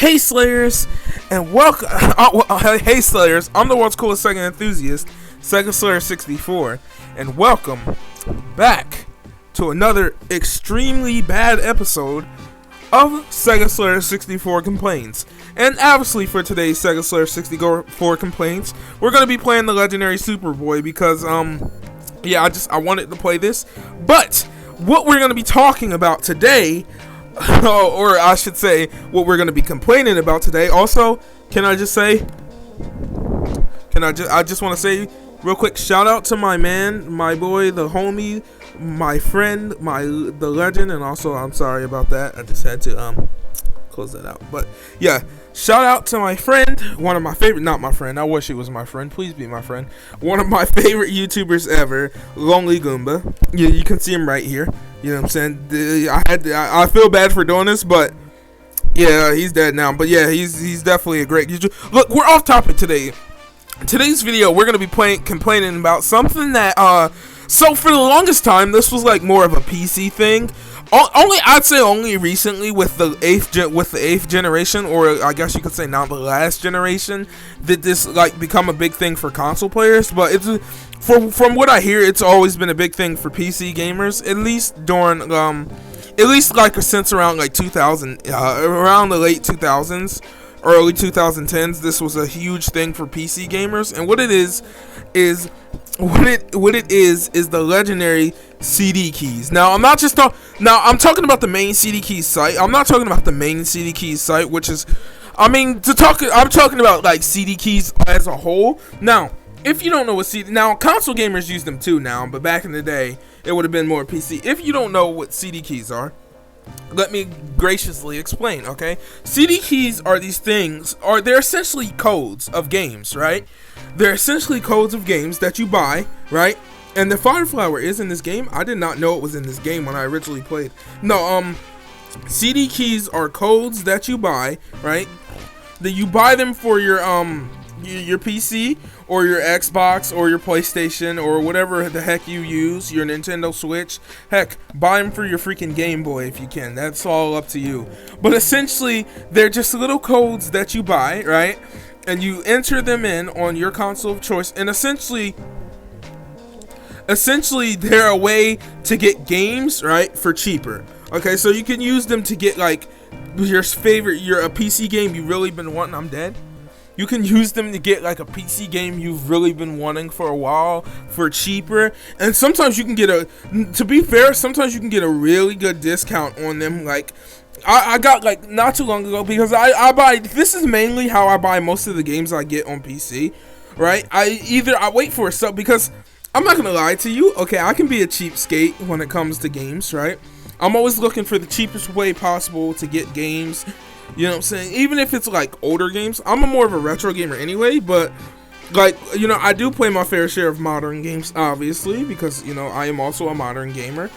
Hey Slayers, and welcome. Hey Slayers, I'm the world's coolest Sega enthusiast, SEGASLAYER64, and welcome back to another extremely bad episode of SEGASLAYER64 Complaints. And obviously, for today's SEGASLAYER64 Complaints, we're gonna be playing the legendary Superboy because I wanted to play this. But what we're gonna be talking about today, or I should say, what we're going to be complaining about today. Also, I just want to say real quick, shout out to my man, my boy, the homie, my friend, the legend, and also I'm sorry about that. I just had to close that out. But yeah, shout out to my friend, one of my favorite, not my friend, I wish he was my friend, please be my friend, one of my favorite YouTubers ever, Lonely Goomba. You can see him right here. You know what I'm saying? I feel bad for doing this, but yeah, he's dead now. But yeah, he's definitely a great YouTuber. Look, we're off topic today. In today's video, we're gonna be complaining about something that so for the longest time, this was like more of a PC thing. I'd say only recently with the eighth generation, or I guess you could say now the last generation, did this like become a big thing for console players. But it's from what I hear, it's always been a big thing for PC gamers, at least during since around like 2000, around the late 2000s, early 2010s. This was a huge thing for PC gamers, and what it is the legendary Cdkeys. Now I'm talking about the main Cdkey site. I'm not talking about the main Cdkey site, which is, I'm talking about like Cdkeys as a whole. Now, if you don't know what now console gamers use them too now, but back in the day it would have been more PC. If you don't know what Cdkeys are, let me graciously explain, okay? Cdkeys are these things, they're essentially codes of games, right? They're essentially codes of games that you buy, right? And the Fire Flower is in this game. I did not know it was in this game when I originally played. No, Cdkeys are codes that you buy, right? That you buy them for your PC or your Xbox or your PlayStation or whatever the heck you use, your Nintendo Switch. Heck, buy them for your freaking Game Boy if you can. That's all up to you. But essentially, they're just little codes that you buy, right? And you enter them in on your console of choice, and essentially they're a way to get games, right, for cheaper. Okay, so you can use them to get like your favorite, a PC game you've really been wanting. I'm dead. You can use them to get like a PC game you've really been wanting for a while for cheaper. And sometimes you can get sometimes you can get a really good discount on them. Like I got like not too long ago, because this is mainly how I buy most of the games I get on PC, right? I wait for a sub, because I'm not gonna lie to you, okay, I can be a cheapskate when it comes to games, right? I'm always looking for the cheapest way possible to get games. You know what I'm saying? Even if it's like older games. I'm more of a retro gamer anyway, but like, you know, I do play my fair share of modern games, obviously, because, you know, I am also a modern gamer.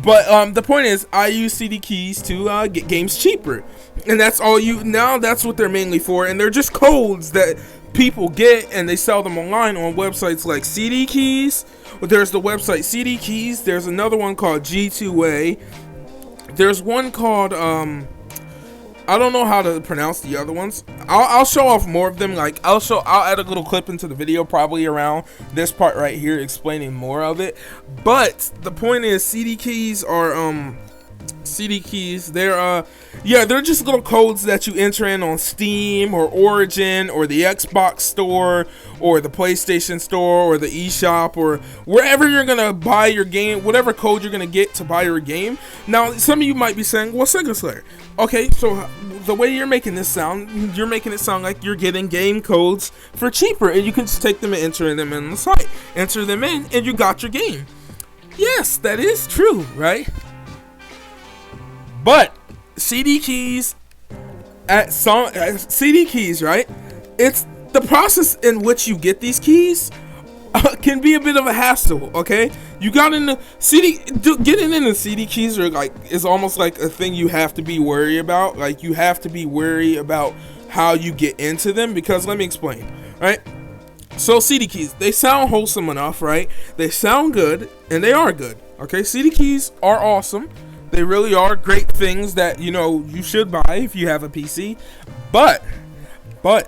But the point is, I use Cdkeys to get games cheaper, and that's what they're mainly for. And they're just codes that people get, and they sell them online on websites like Cdkeys. There's the website Cdkeys. There's another one called G2A. There's one called I don't know how to pronounce the other ones. I'll show off more of them. Like I'll add a little clip into the video, probably around this part right here, explaining more of it. But the point is, Cdkeys are Cdkeys. They're just little codes that you enter in on Steam or Origin or the Xbox store or the PlayStation store or the eShop or wherever you're gonna buy your game, whatever code you're gonna get to buy your game. Now, some of you might be saying, well, SEGASLAYER, okay, so the way you're making it sound like you're getting game codes for cheaper, and you can just take them and enter them in the site. Enter them in, and you got your game. Yes, that is true, right? But Cdkeys, right? It's the process in which you get these keys can be a bit of a hassle. Okay, you got into getting into Cdkeys is almost like a thing you have to be worried about. Like you have to be wary about how you get into them, because let me explain, right? So Cdkeys, they sound wholesome enough, right? They sound good, and they are good. Okay, Cdkeys are awesome. They really are great things that, you know, you should buy if you have a PC. But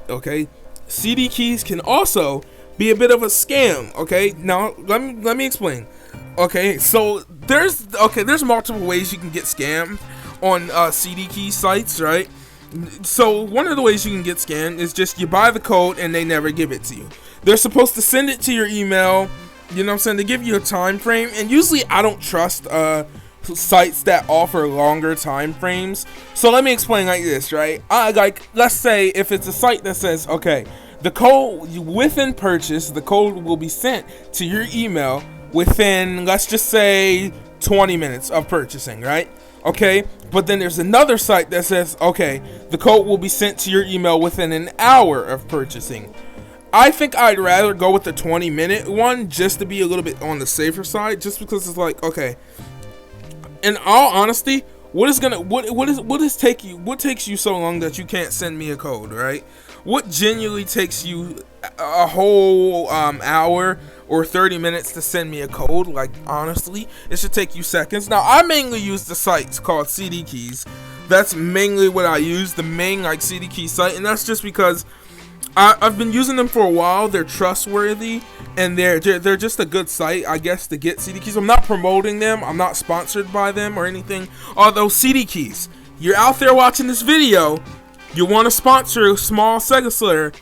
okay, CD keys can also be a bit of a scam. Okay, now let me explain. Okay, so there's multiple ways you can get scammed on Cdkey sites, right? So one of the ways you can get scammed is just you buy the code and they never give it to you. They're supposed to send it to your email, you know what I'm saying, to give you a time frame, and usually I don't trust sites that offer longer time frames. So let me explain like this, right? Like, let's say if it's a site that says, okay, the code within purchase, the code will be sent to your email within, let's just say, 20 minutes of purchasing, right? Okay, but then there's another site that says, okay, the code will be sent to your email within an hour of purchasing. I think I'd rather go with the 20-minute one just to be a little bit on the safer side, just because it's like, okay, in all honesty, what takes you so long that you can't send me a code, right? What genuinely takes you a whole hour or 30 minutes to send me a code? Like, honestly, it should take you seconds. Now, I mainly use the sites called Cdkeys. That's mainly what I use, the main like Cdkey site, and that's just because I've been using them for a while. They're trustworthy, and they're just a good site, I guess, to get CD keys. I'm not promoting them. I'm not sponsored by them or anything. Although CD keys, you're out there watching this video, you want to sponsor a small Sega Slayer,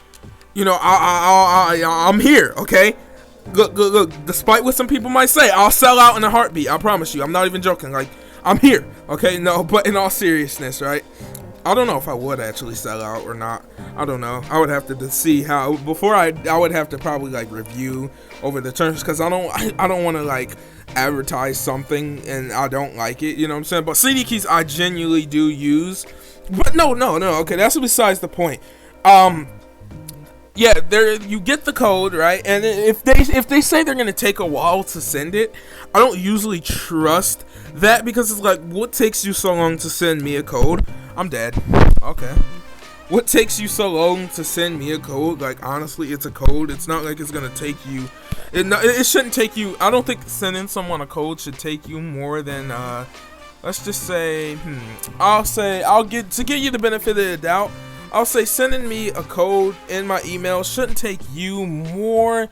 you know, I'm here, okay? Look, despite what some people might say, I'll sell out in a heartbeat. I promise you. I'm not even joking. Like, I'm here, okay? No, but in all seriousness, right? I don't know if I would actually sell out or not. I don't know. I would have to see how before I would have to probably like review over the terms, because I don't want to like advertise something and I don't like it, you know what I'm saying? But CD keys I genuinely do use. But no, okay, that's besides the point. Yeah, there you get the code, right? And if they say they're gonna take a while to send it, I don't usually trust that, because it's like, what takes you so long to send me a code? I'm dead. Okay. What takes you so long to send me a code? Like, honestly, it's a code. It's not like it's gonna take you. It shouldn't take you. I don't think sending someone a code should take you more than let's just say I'll get to give you the benefit of the doubt. I'll say sending me a code in my email shouldn't take you more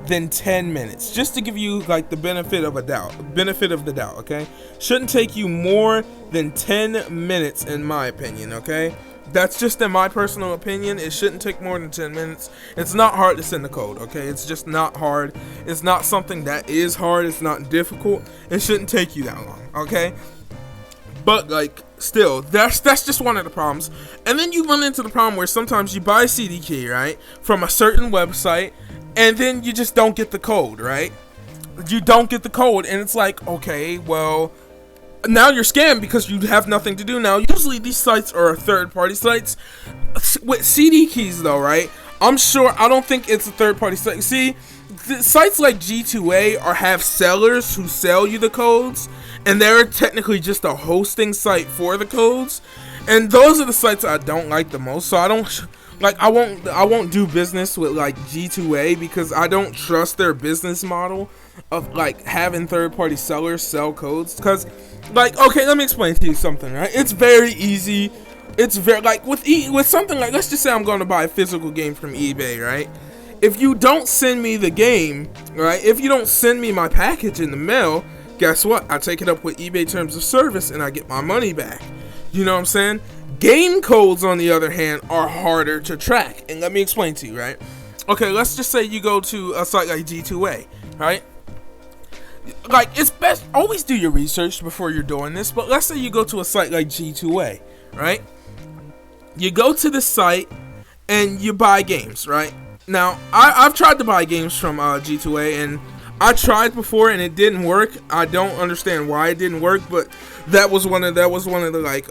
than 10 minutes, just to give you like the benefit of the doubt, okay? Shouldn't take you more than 10 minutes in my opinion, okay? That's just in my personal opinion. It shouldn't take more than 10 minutes. It's not hard to send the code, okay? It's just not hard. It's not something that is hard. It's not difficult. It shouldn't take you that long, okay? But like, still, that's just one of the problems. And then you run into the problem where sometimes you buy a CD key, right, from a certain website, and then you just don't get the code, right? You don't get the code, and it's like, okay, well, now you're scammed because you have nothing to do now. Usually these sites are third-party sites. With CD keys, though, right? I'm sure, I don't think it's a third-party site. See, sites like G2A have sellers who sell you the codes, and they're technically just a hosting site for the codes. And those are the sites I don't like the most. So I don't like, I won't do business with like G2A because I don't trust their business model of like having third-party sellers sell codes. Because like, okay, let me explain to you something, right? It's very easy. It's very like with something like, let's just say I'm going to buy a physical game from eBay, right? If you don't send me the game, right? If you don't send me my package in the mail, guess what? I take it up with eBay terms of service and I get my money back. You know what I'm saying? Game codes, on the other hand, are harder to track. And let me explain to you, right? Okay, let's just say you go to a site like G2A, right? Like, it's best, always do your research before you're doing this, but let's say you go to a site like G2A, right? You go to the site and you buy games, right? Now, I've tried to buy games from G2A, and I tried before and it didn't work. I don't understand why it didn't work, but that was one of the like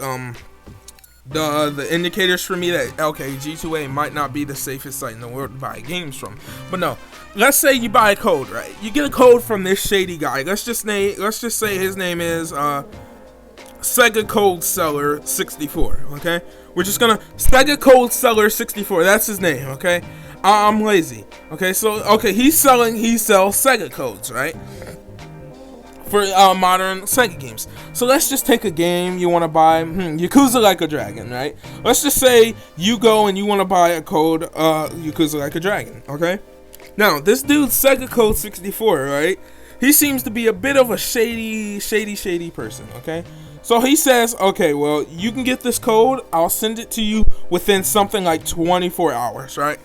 the indicators for me that okay, G2A might not be the safest site in the world to buy games from. But no, let's say you buy a code, right? You get a code from this shady guy. Let's just say his name is SEGASLAYER64. Okay, we're just gonna SEGASLAYER64. That's his name. Okay. I'm lazy. Okay, so okay, he sells Sega codes, right? for modern Sega games. So let's just take a game you want to buy, Yakuza Like a Dragon, right? Let's just say you go and you want to buy a code, Yakuza Like a Dragon, okay? Now, this dude, SEGASLAYER64S, right? He seems to be a bit of a shady person, okay? So he says, okay, well, you can get this code. I'll send it to you within something like 24 hours, right?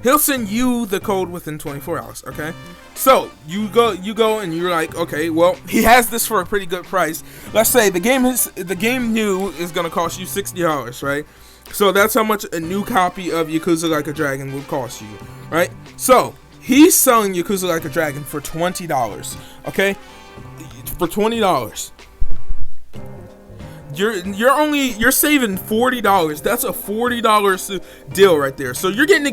He'll send you the code within 24 hours, okay? So you go and you're like, okay, well, he has this for a pretty good price. Let's say the game new is gonna cost you $60, right? So that's how much a new copy of Yakuza Like a Dragon will cost you, right? So he's selling Yakuza Like a Dragon for $20, okay? For $20. You're saving $40. That's a $40 deal right there. So you're getting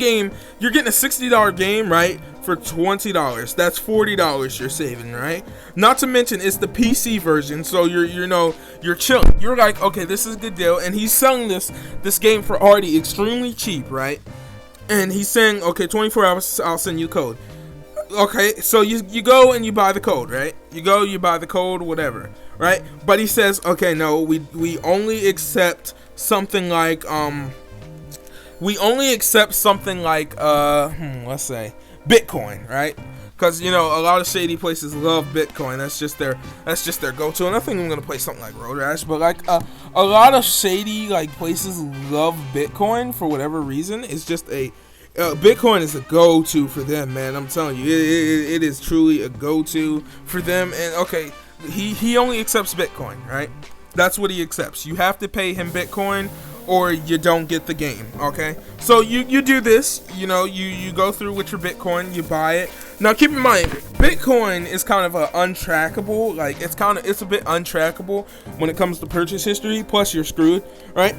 you're getting a $60 game, right, for $20. That's $40 you're saving, right? Not to mention it's the PC version, so you're chilling. You're like, okay, this is a good deal, and he's selling this game for already extremely cheap, right? And he's saying, okay, 24 hours, I'll send you the code. Okay, so you go and you buy the code, right? You buy the code, whatever, right? But he says, okay, no, we only accept something like let's say Bitcoin, right? Because a lot of shady places love Bitcoin. That's just their go-to. And I think I'm gonna play something like Road Rash, but like a lot of shady places love Bitcoin for whatever reason. It's just Bitcoin is a go-to for them, man. I'm telling you, it is truly a go-to for them. And okay, he only accepts Bitcoin, right? That's what he accepts. You have to pay him Bitcoin or you don't get the game, okay? So you do this, you go through with your Bitcoin, you buy it. Now keep in mind, Bitcoin is kind of untrackable, it's a bit untrackable when it comes to purchase history, plus you're screwed, right?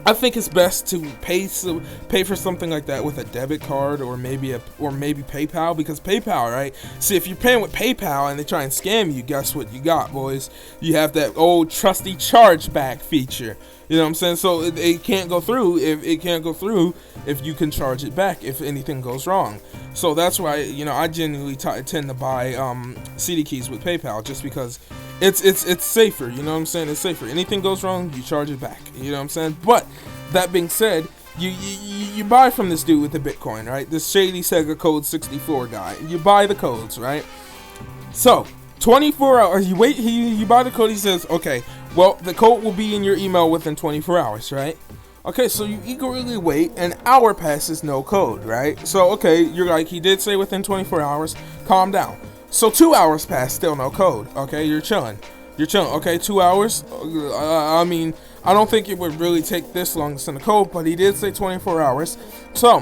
I think it's best to pay for something like that with a debit card or maybe PayPal, because PayPal, right? See, if you're paying with PayPal and they try and scam you, guess what you got, boys? You have that old trusty chargeback feature. You know what I'm saying? So it can't go through if you can charge it back if anything goes wrong. So that's why I genuinely tend to buy Cdkeys with PayPal, just because it's safer. You know what I'm saying? It's safer. Anything goes wrong, you charge it back. You know what I'm saying? But that being said, you buy from this dude with the Bitcoin, right? This shady Sega Code 64 guy. You buy the codes, right? So 24 hours. You wait. You buy the code. He says, okay, well, the code will be in your email within 24 hours, right? Okay, so you eagerly wait. An hour passes, no code, right? So okay, you're like, he did say within 24 hours. Calm down. So 2 hours pass, still no code. Okay, you're chilling. Okay, 2 hours. I mean, I don't think it would really take this long to send a code, but he did say 24 hours. So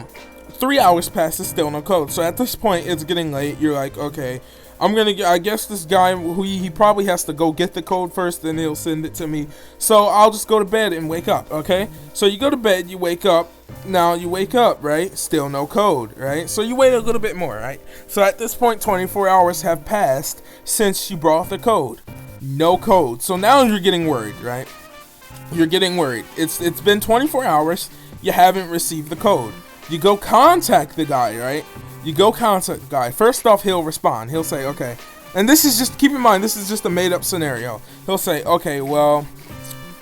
3 hours passes, still no code. So at this point, it's getting late. You're like, okay, I guess this guy, he probably has to go get the code first, then he'll send it to me. So I'll just go to bed and wake up, okay? So you go to bed, you wake up. Now you wake up, right? Still no code, right? So you wait a little bit more, right? So at this point, 24 hours have passed since you brought the code. No code. So now you're getting worried, right? You're getting worried. It's been 24 hours. You haven't received the code. You go contact the guy, right? You go contact the guy. First off, he'll respond. He'll say, okay. And this is just, keep in mind, this is just a made-up scenario. He'll say, okay, well,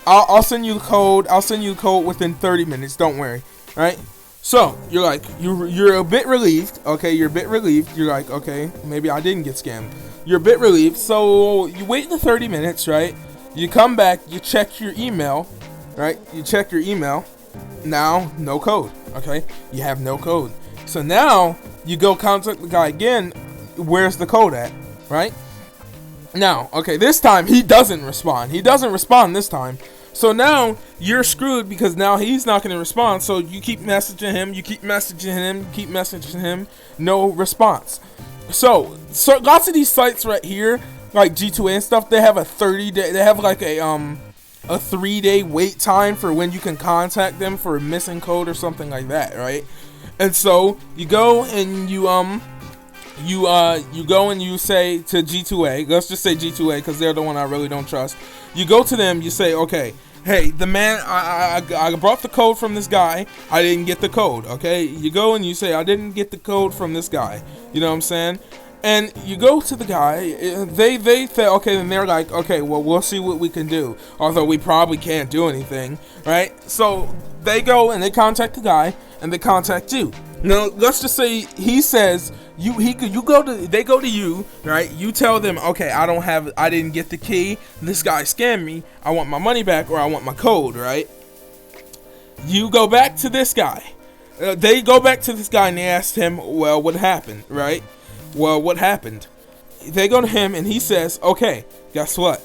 I'll send you the code. I'll send you the code within 30 minutes. Don't worry, right? So you're like, you're a bit relieved. Okay, you're a bit relieved. You're like, okay, maybe I didn't get scammed. You're a bit relieved. So you wait the 30 minutes, right? You come back. You check your email, right? You check your email. Now, no code. Okay, you have no code. So now you go contact the guy again. Where's the code at, right? Now, okay, this time he doesn't respond. He doesn't respond this time. So now you're screwed, because now he's not going to respond. So you keep messaging him. You keep messaging him. You keep messaging him. No response. So lots of these sites right here, like G2A and stuff, they have a 30-day. They have like a 3-day wait time for when you can contact them for a missing code or something like that, right? And so you go and you go and you say to G2A, let's just say G2A because they're the one I really don't trust. You go to them, you say, okay, hey, the man, I brought the code from this guy. I didn't get the code, okay? You go and you say, I didn't get the code from this guy. You know what I'm saying? And you go to the guy, they say, okay, and they're like, okay, well, we'll see what we can do, although we probably can't do anything, right? So they go and they contact the guy, and they contact you. Now, let's just say he says, they go to you, right? You tell them, okay, I didn't get the key, this guy scammed me, I want my money back, or I want my code, right? You go back to this guy. They go back to this guy and they ask him, well, what happened, right? Well, what happened? They go to him and he says, okay, guess what?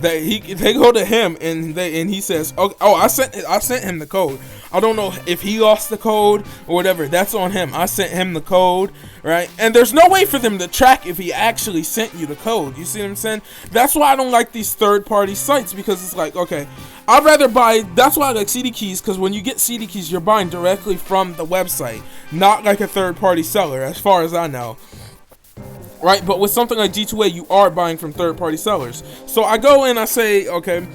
They go to him and he says, oh, I sent him the code. I don't know if he lost the code or whatever. That's on him. I sent him the code, right? And there's no way for them to track if he actually sent you the code. You see what I'm saying? That's why I don't like these third-party sites, because it's like, okay, I'd rather buy. That's why I like Cdkeys, because when you get Cdkeys, you're buying directly from the website, not like a third-party seller, as far as I know. Right, but with something like G2A, you are buying from third-party sellers. So I go and I say, okay,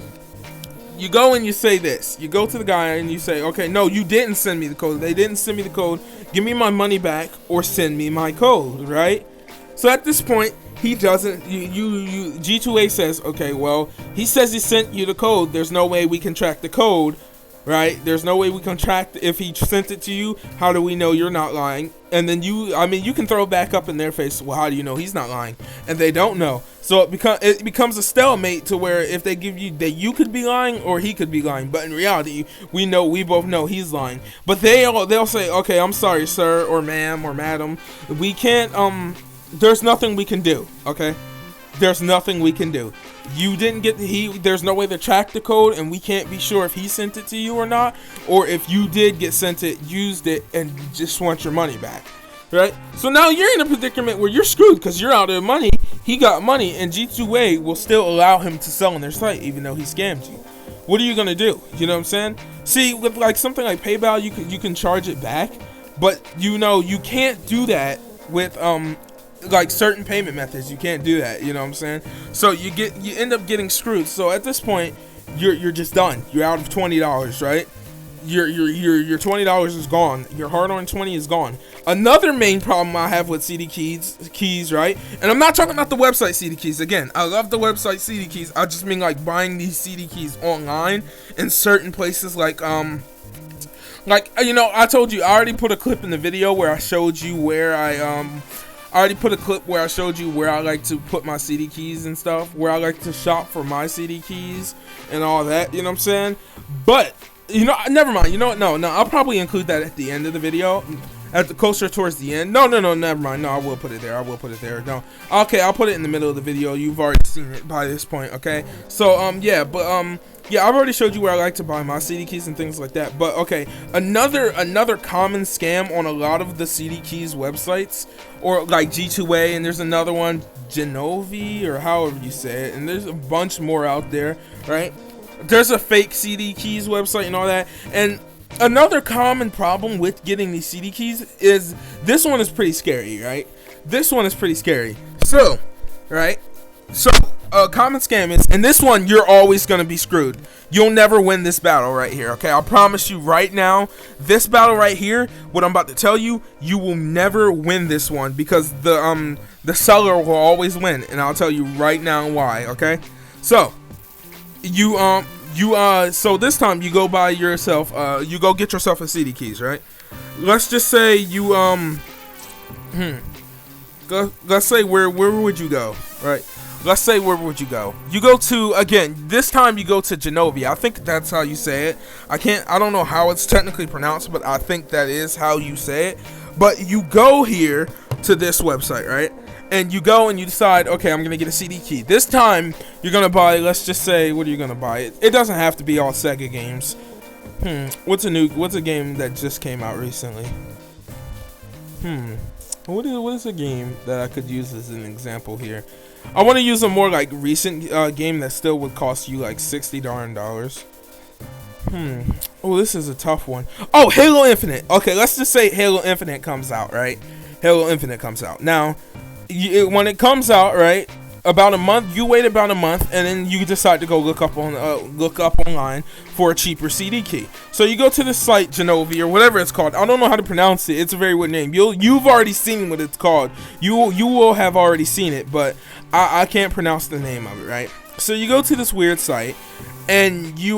you go and you say this. You go to the guy and you say, okay, no, you didn't send me the code. They didn't send me the code. Give me my money back or send me my code, right? So at this point, he doesn't, G2A says, okay, well, he says he sent you the code. There's no way we can track the code, right? There's no way we can track if he sent it to you. How do we know you're not lying? And then you can throw it back up in their face. Well, how do you know he's not lying? And they don't know. So it becomes a stalemate to where if they give you that you could be lying or he could be lying. But in reality, we both know he's lying. But they'll say, okay, I'm sorry, sir, or ma'am, or madam. We can't, there's nothing we can do, okay? There's nothing we can do. You didn't get there's no way to track the code, and we can't be sure if he sent it to you or not, or if you did get sent it, used it, and just want your money back, right? So now you're in a predicament where you're screwed because you're out of money. He got money, and G2A will still allow him to sell on their site even though he scammed you. What are you gonna do? You know what I'm saying? See, with like something like PayPal, you can charge it back, but you can't do that with like certain payment methods. You can't do that, you know what I'm saying? So you end up getting screwed. So at this point, you're just done. You're out of $20, right? Your $20 is gone. Your hard-earned 20 is gone. Another main problem I have with Cdkeys, right? And I'm not talking about the website Cdkeys. Again, I love the website Cdkeys. I just mean like buying these Cdkeys online in certain places, like I told you, I already put a clip in the video where I showed you where I already put a clip where I showed you where I like to put my Cdkeys and stuff, where I like to shop for my Cdkeys and all that, you know what I'm saying? But, never mind, you know what, no, I'll probably include that at the end of the video, closer towards the end. No, never mind, no, I will put it there, no, okay, I'll put it in the middle of the video. You've already seen it by this point, okay? So, yeah, I've already showed you where I like to buy my Cdkeys and things like that. But okay, another common scam on a lot of the Cdkeys websites, or like G2A, and there's another one, Genovi, or however you say it, and there's a bunch more out there, right? There's a fake Cdkeys website and all that. And another common problem with getting these Cdkeys is this one is pretty scary, right? This one is pretty scary. So, right? So, a common scam is, and this one, you're always going to be screwed. You'll never win this battle right here, okay? I'll promise you right now, this battle right here, what I'm about to tell you, you will never win this one, because the seller will always win, and I'll tell you right now why, okay? So, so this time, you go buy yourself, you go get yourself a Cdkeys, right? Let's just say you, let's say, where would you go, right? Let's say, where would you go? You go to, again, this time you go to Genovi. I think that's how you say it. I don't know how it's technically pronounced, but I think that is how you say it. But you go here to this website, right? And you go and you decide, okay, I'm going to get a Cdkey. This time, you're going to buy, let's just say, what are you going to buy? It doesn't have to be all Sega games. What's a game that just came out recently? What is a game that I could use as an example here? I want to use a more like recent game that still would cost you like $60. Oh, this is a tough one. Oh, Halo Infinite. Okay, let's just say Halo Infinite comes out, right? Halo Infinite comes out. Now, when it comes out, right, about a month. You wait about a month, and then you decide to go look up online for a cheaper CD key. So you go to the site Genovi or whatever it's called. I don't know how to pronounce it. It's a very weird name. You've already seen what it's called. You will have already seen it, but I can't pronounce the name of it, right? So you go to this weird site, and you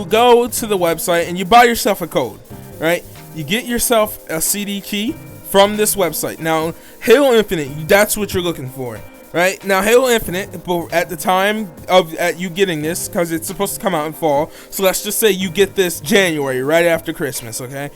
go to the website and you buy yourself a code, right? You get yourself a CD key from this website. Now, Halo Infinite, that's what you're looking for, right? Now, Halo Infinite, at the time of you getting this, because it's supposed to come out in fall, so let's just say you get this January, right after Christmas, okay?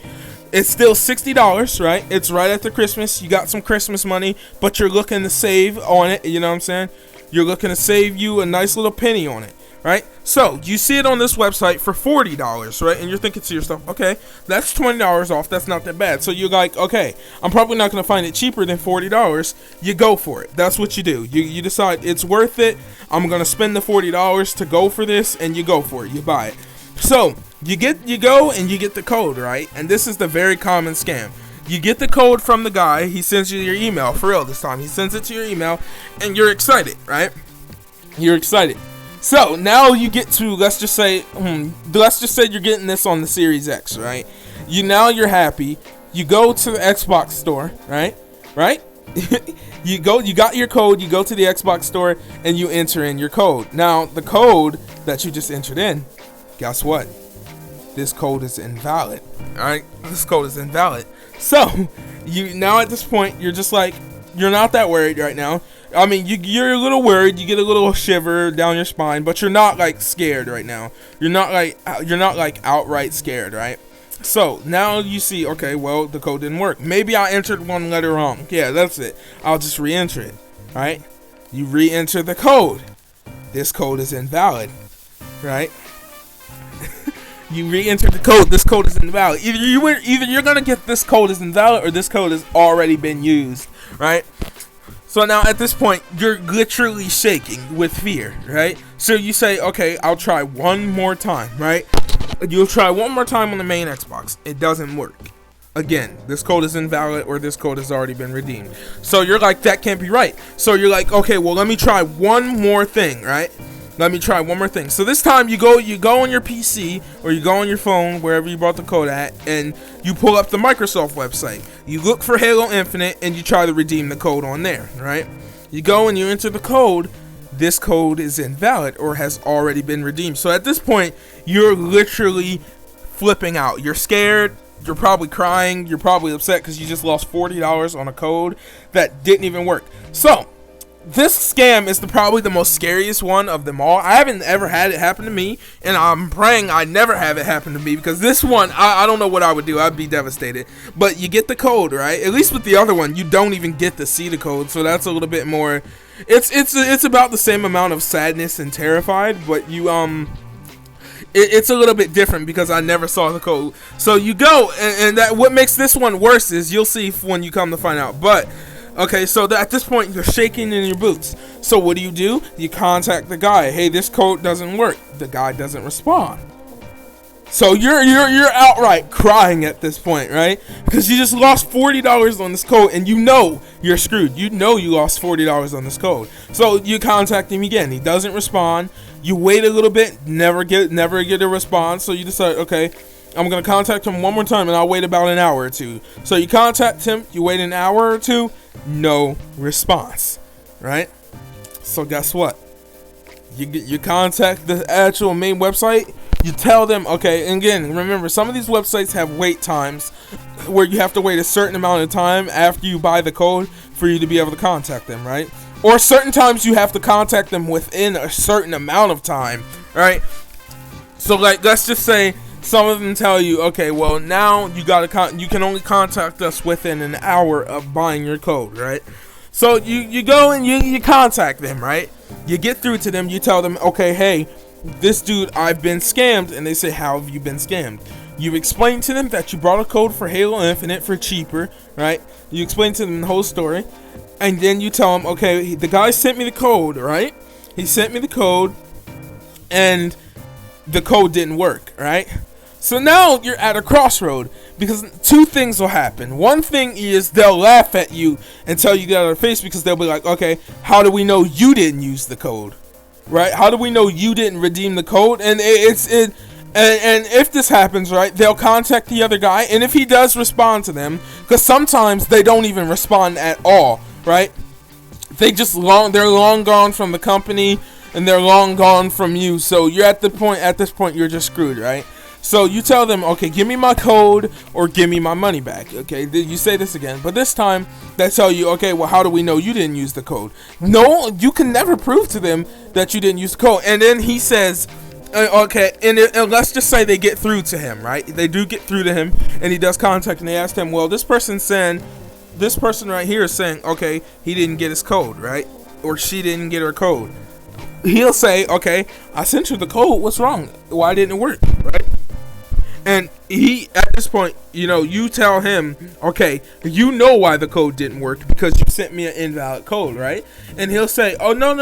It's still $60, right? It's right after Christmas. You got some Christmas money, but you're looking to save on it, you know what I'm saying? You're looking to save you a nice little penny on it, right? So you see it on this website for $40, right? And you're thinking to yourself, okay, that's $20 off. That's not that bad. So you're like, okay, I'm probably not going to find it cheaper than $40. You go for it. That's what you do. You decide it's worth it. I'm going to spend the $40 to go for this, and you go for it. You buy it. So you go and you get the code, right? And this is the very common scam. You get the code from the guy. He sends you your email. For real this time. He sends it to your email, and you're excited, right? You're excited. So now you get to, let's just say you're getting this on the Series X, right? You're happy. You go to the Xbox store, right? you got your code, you go to the Xbox store and you enter in your code. Now, the code that you just entered in, guess what? This code is invalid. Alright? This code is invalid. So, now at this point, you're just like, you're not that worried right now. I mean, you're a little worried. You get a little shiver down your spine, but you're not like scared right now. You're not like outright scared, right? So now you see, okay, well, the code didn't work. Maybe I entered one letter wrong. Yeah, that's it. I'll just re-enter it, right? You re-enter the code. This code is invalid, right? You re-enter the code. This code is invalid. Either you're gonna get this code is invalid, or this code has already been used, right? So now at this point, you're literally shaking with fear, right? So you say, okay, I'll try one more time, right? You'll try one more time on the main Xbox. It doesn't work. Again, this code is invalid, or this code has already been redeemed. So you're like, that can't be right. So you're like, okay, well, let me try one more thing, right? Let me try one more thing. So this time you go on your PC or you go on your phone, wherever you bought the code at, and you pull up the Microsoft website. You look for Halo Infinite and you try to redeem the code on there, right? You go and you enter the code. This code is invalid or has already been redeemed. So at this point, you're literally flipping out. You're scared. You're probably crying. You're probably upset because you just lost $40 on a code that didn't even work. So this scam is probably the most scariest one of them all. I haven't ever had it happen to me, and I'm praying I never have it happen to me, because this one, I don't know what I would do. I'd be devastated. But you get the code, right? At least with the other one, you don't even get to see the code, so that's a little bit more. It's about the same amount of sadness and terrified, but it's a little bit different because I never saw the code. So you go, and that what makes this one worse is you'll see when you come to find out. But okay, so at this point, you're shaking in your boots. So what do? You contact the guy. Hey, this code doesn't work. The guy doesn't respond. So you're outright crying at this point, right? Because you just lost $40 on this code, and you know you're screwed. You know you lost $40 on this code. So you contact him again. He doesn't respond. You wait a little bit, never get a response. So you decide, okay, I'm gonna contact him one more time, and I'll wait about an hour or two. So you contact him. You wait an hour or two. No response, right? So guess what? You contact the actual main website. You tell them, okay, and again, remember, some of these websites have wait times where you have to wait a certain amount of time after you buy the code for you to be able to contact them, right? Or certain times you have to contact them within a certain amount of time, right? So like, let's just say some of them tell you, okay, well, now you can only contact us within an hour of buying your code, right? So you go and you contact them, right? You get through to them, you tell them, okay, hey, this dude, I've been scammed. And they say, how have you been scammed? You explain to them that you brought a code for Halo Infinite for cheaper, right? You explain to them the whole story, and then you tell them, okay, the guy sent me the code, right? He sent me the code, and the code didn't work, right? So now you're at a crossroad, Because two things will happen. One thing is they'll laugh at you and tell you that on their face, because they'll be like, okay, how do we know you didn't use the code? Right? How do we know you didn't redeem the code? And and if this happens, right, they'll contact the other guy, and if he does respond to them, because sometimes they don't even respond at all, right? They're long gone from the company, and they're long gone from you. So you're at this point you're just screwed, right? So you tell them, okay, give me my code or give me my money back. Okay, you say this again, but this time they tell you, okay, well, how do we know you didn't use the code? No, you can never prove to them that you didn't use the code. And then he says, okay, and let's just say they get through to him, right? They do get through to him, and he does contact, and they ask him, well, this person right here is saying, okay, he didn't get his code, right? Or she didn't get her code. He'll say, okay, I sent you the code. What's wrong? Why didn't it work, right? And he, at this point, you tell him, okay, you know why the code didn't work, because you sent me an invalid code, right? And he'll say, oh, no.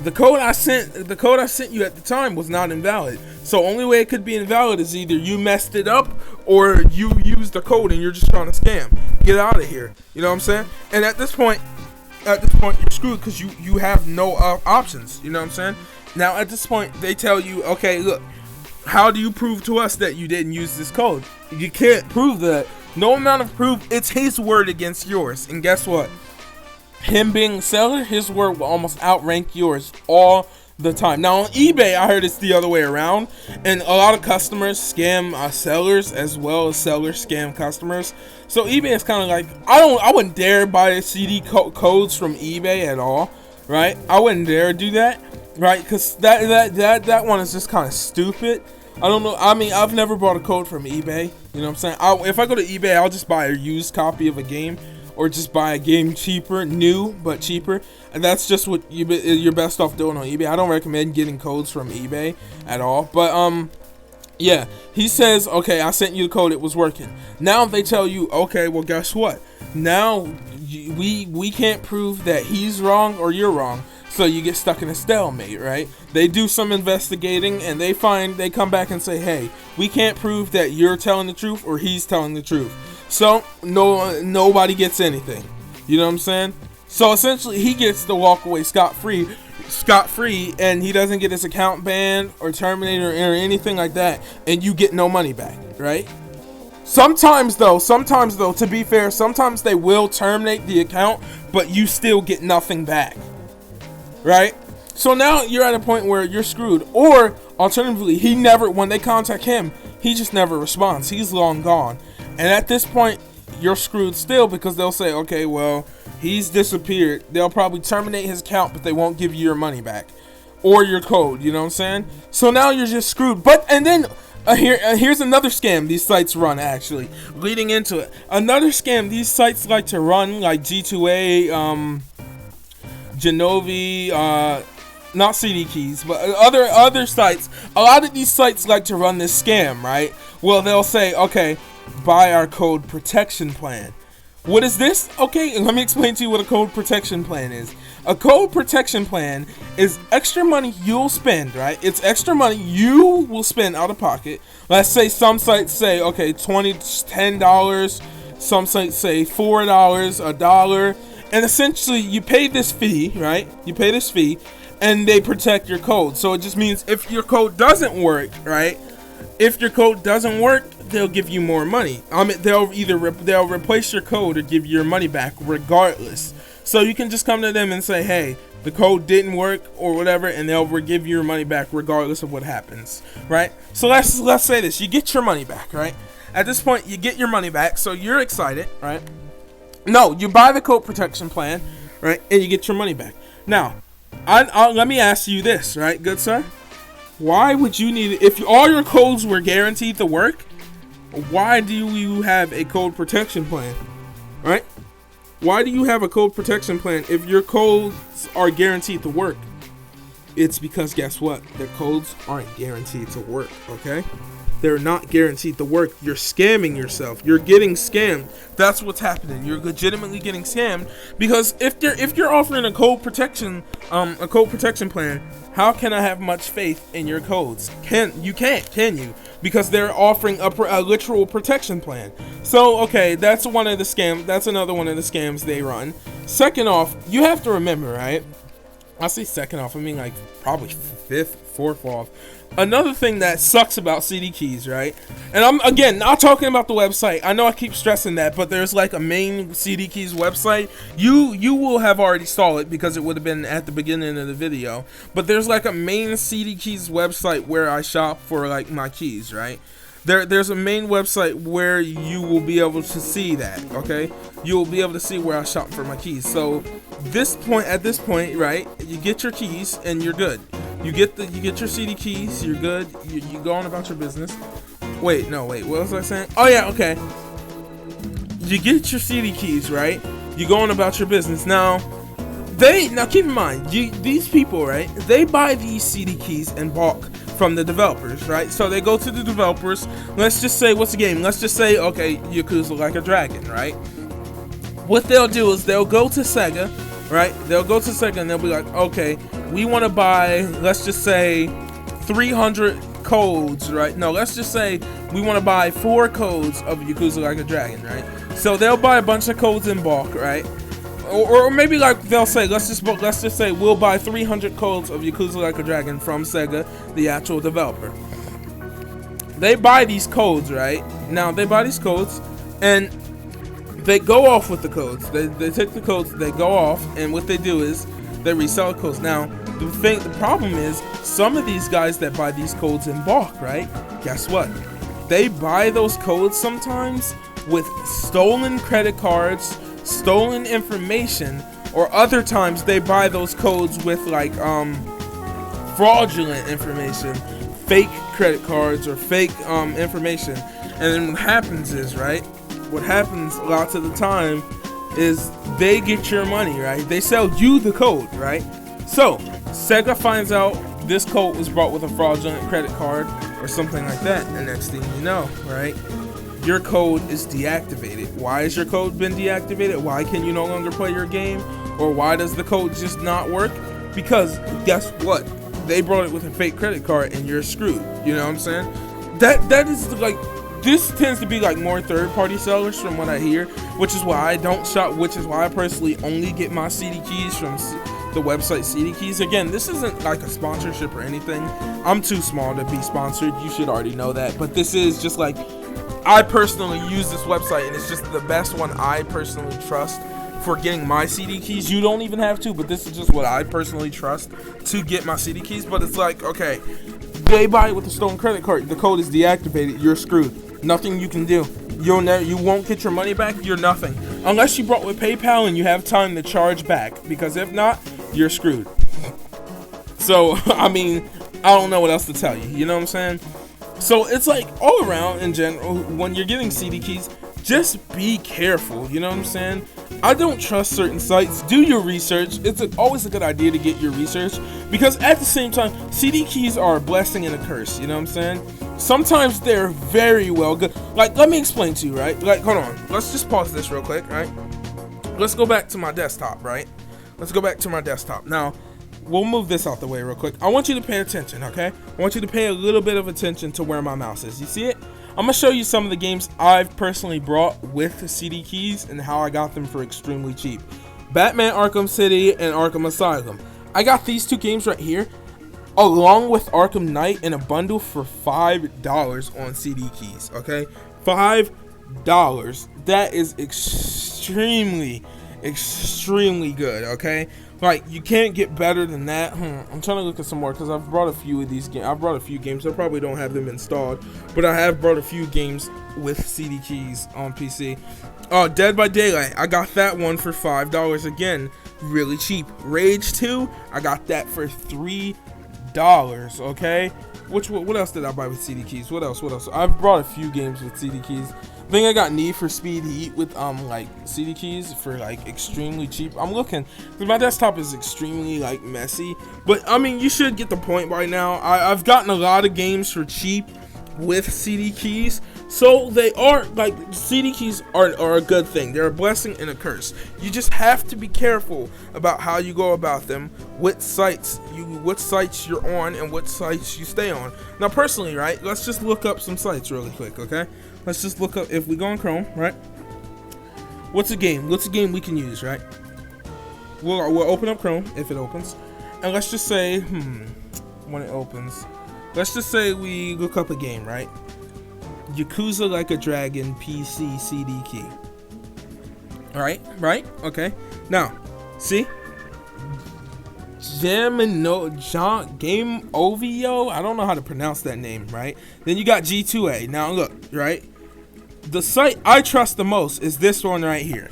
The code I sent you at the time was not invalid. So only way it could be invalid is either you messed it up or you used the code and you're just trying to scam. Get out of here. You know what I'm saying? And at this point you're screwed, because you have no options. You know what I'm saying? Now, at this point, they tell you, okay, look, how do you prove to us that you didn't use this code? You can't prove that. No amount of proof. It's his word against yours. And guess what? Him being a seller, his word will almost outrank yours all the time. Now, on eBay, I heard it's the other way around. And a lot of customers scam sellers, as well as sellers scam customers. So eBay is kind of like, I wouldn't dare buy CD codes from eBay at all. Right? I wouldn't dare do that. Right, because that one is just kind of stupid. I don't know. I mean, I've never bought a code from eBay. You know what I'm saying? If I go to eBay, I'll just buy a used copy of a game, or just buy a game cheaper, new but cheaper. And that's just what you're best off doing on eBay. I don't recommend getting codes from eBay at all. But yeah, he says, okay, I sent you the code, it was working. Now they tell you, okay, well, guess what? Now we can't prove that he's wrong or you're wrong. So you get stuck in a stalemate, right? They do some investigating, and they come back and say, hey, we can't prove that you're telling the truth or he's telling the truth. So nobody gets anything. You know what I'm saying? So essentially, he gets to walk away scot-free, and he doesn't get his account banned or terminated or anything like that, and you get no money back, right? Sometimes though, to be fair, sometimes they will terminate the account, but you still get nothing back. Right? So now you're at a point where you're screwed. Or alternatively, when they contact him, he just never responds. He's long gone. And at this point, you're screwed still, because they'll say, okay, well, he's disappeared. They'll probably terminate his account, but they won't give you your money back or your code. You know what I'm saying? So now you're just screwed. And then here's another scam these sites run, actually. Leading into it, another scam these sites like to run, like G2A, Genovi, not Cdkeys, but other sites. A lot of these sites like to run this scam, right? Well, they'll say, okay, buy our code protection plan. What is this? Okay, let me explain to you what a code protection plan is. A code protection plan is extra money you'll spend, right? It's extra money you will spend out of pocket. Let's say some sites say, okay, $10. Some sites say $4, $1. And essentially, you pay this fee, right? You pay this fee, and they protect your code. So it just means if your code doesn't work, right? If your code doesn't work, they'll give you more money. I mean, they'll replace your code or give you your money back regardless. So you can just come to them and say, hey, the code didn't work or whatever, and they'll give you your money back regardless of what happens, right? So let's say this: you get your money back, right? At this point, you get your money back, so you're excited, right? No, you buy the code protection plan, right, and you get your money back. Now, let me ask you this, right, good sir? Why would you need it? If all your codes were guaranteed to work, why do you have a code protection plan, right? Why do you have a code protection plan if your codes are guaranteed to work? It's because, guess what? The codes aren't guaranteed to work, okay? they're not guaranteed to work. You're scamming yourself. You're getting scammed. That's what's happening. You're legitimately getting scammed, because if you're offering a code protection plan, how can I have much faith in your codes? Can you? Because they're offering a literal protection plan. So okay, that's one of the scams. That's another one of the scams they run. Second off, you have to remember, right? I say second off, I mean like probably fourth off. Another thing that sucks about Cdkeys, right? And I'm again not talking about the website. I know I keep stressing that, but there's like a main Cdkeys website. You will have already saw it because it would have been at the beginning of the video. But there's like a main Cdkeys website where I shop for like my keys, right? There's a main website where you will be able to see that, okay? You will be able to see where I shop for my keys. So at this point, right, you get your keys and you're good. You get your Cdkeys, you're good. You go on about your business. Wait, what was I saying? Oh yeah, okay. You get your Cdkeys, right? You go on about your business. Now keep in mind, these people, right? They buy these Cdkeys in bulk from the developers, right? So they go to the developers. Let's just say, what's the game? Let's just say, okay, Yakuza Like a Dragon, right? What they'll do is they'll go to Sega, right? They'll go to Sega and they'll be like, okay, we want to buy, let's just say 300 codes, right? No, let's just say we want to buy 4 codes of Yakuza Like a Dragon, right? So they'll buy a bunch of codes in bulk, right? Or maybe like they'll say, let's just say we'll buy 300 codes of Yakuza Like a Dragon from Sega, the actual developer. They buy these codes, right? Now they buy these codes and they go off with the codes. They take the codes, they go off, and what they do is they resell the codes. Now the problem is some of these guys that buy these codes in bulk, right? Guess what? They buy those codes sometimes with stolen credit cards, stolen information, or other times they buy those codes with like fraudulent information, fake credit cards or fake information. And then what happens is, right, what happens lots of the time is they get your money, right? They sell you the code, right? So Sega finds out this code was bought with a fraudulent credit card or something like that, and next thing you know, right, your code is deactivated. Why has your code been deactivated? Why can you no longer play your game? Or why does the code just not work? Because guess what? They brought it with a fake credit card and you're screwed. You know what I'm saying? That is like, this tends to be like more third-party sellers from what I hear, which is why I don't shop, which is why I personally only get my Cdkeys from the website Cdkeys. Again, this isn't like a sponsorship or anything. I'm too small to be sponsored. You should already know that. But this is just like, I personally use this website and it's just the best one I personally trust for getting my Cdkeys. You don't even have to, but this is just what I personally trust to get my Cdkeys. But it's like, okay, they buy it with a stolen credit card. The code is deactivated. You're screwed. Nothing you can do. You won't get your money back. You're nothing. Unless you bought with PayPal and you have time to charge back. Because if not, you're screwed. So, I mean, I don't know what else to tell you. You know what I'm saying? So it's like all around in general, when you're getting Cdkeys, just be careful. You know what I'm saying? I don't trust certain sites. Do your research. It's always a good idea to get your research, because at the same time, Cdkeys are a blessing and a curse. You know what I'm saying? Sometimes they're very well good. Like, let me explain to you, right? Like, hold on. Let's just pause this real quick, right? Let's go back to my desktop, right? Let's go back to my desktop. Now, we'll move this out the way real quick. I want you to pay attention, okay? I want you to pay a little bit of attention to where my mouse is. You see it? I'm going to show you some of the games I've personally brought with Cdkeys and how I got them for extremely cheap. Batman Arkham City and Arkham Asylum. I got these 2 games right here, along with Arkham Knight in a bundle for $5 on Cdkeys, okay? $5. That is extremely good, okay? Like, you can't get better than that. I'm trying to look at some more because I've brought a few of these games. I've brought a few games. I probably don't have them installed, but I have brought a few games with Cdkeys on PC. Dead by Daylight. I got that one for $5 again. Really cheap. Rage 2. I got that for $3. Okay. What else did I buy with Cdkeys? What else? I've brought a few games with Cdkeys. I think I got Need for Speed Heat with like Cdkeys for like extremely cheap. I'm looking because my desktop is extremely like messy, but I mean, you should get the point by now. I've gotten a lot of games for cheap with Cdkeys. So they are like, Cdkeys are a good thing. They're a blessing and a curse. You just have to be careful about how you go about them, what sites you're on and what sites you stay on. Now personally, right, let's just look up some sites really quick, okay? Let's just look up, if we go on Chrome, right? What's a game we can use, right? We'll open up Chrome if it opens, and let's just say, when it opens, let's just say we look up a game, right? Yakuza Like a Dragon PC Cdkey. Right? Okay. Now, see? Game Ovio. I don't know how to pronounce that name, right? Then you got G2A. Now look, right? The site I trust the most is this one right here,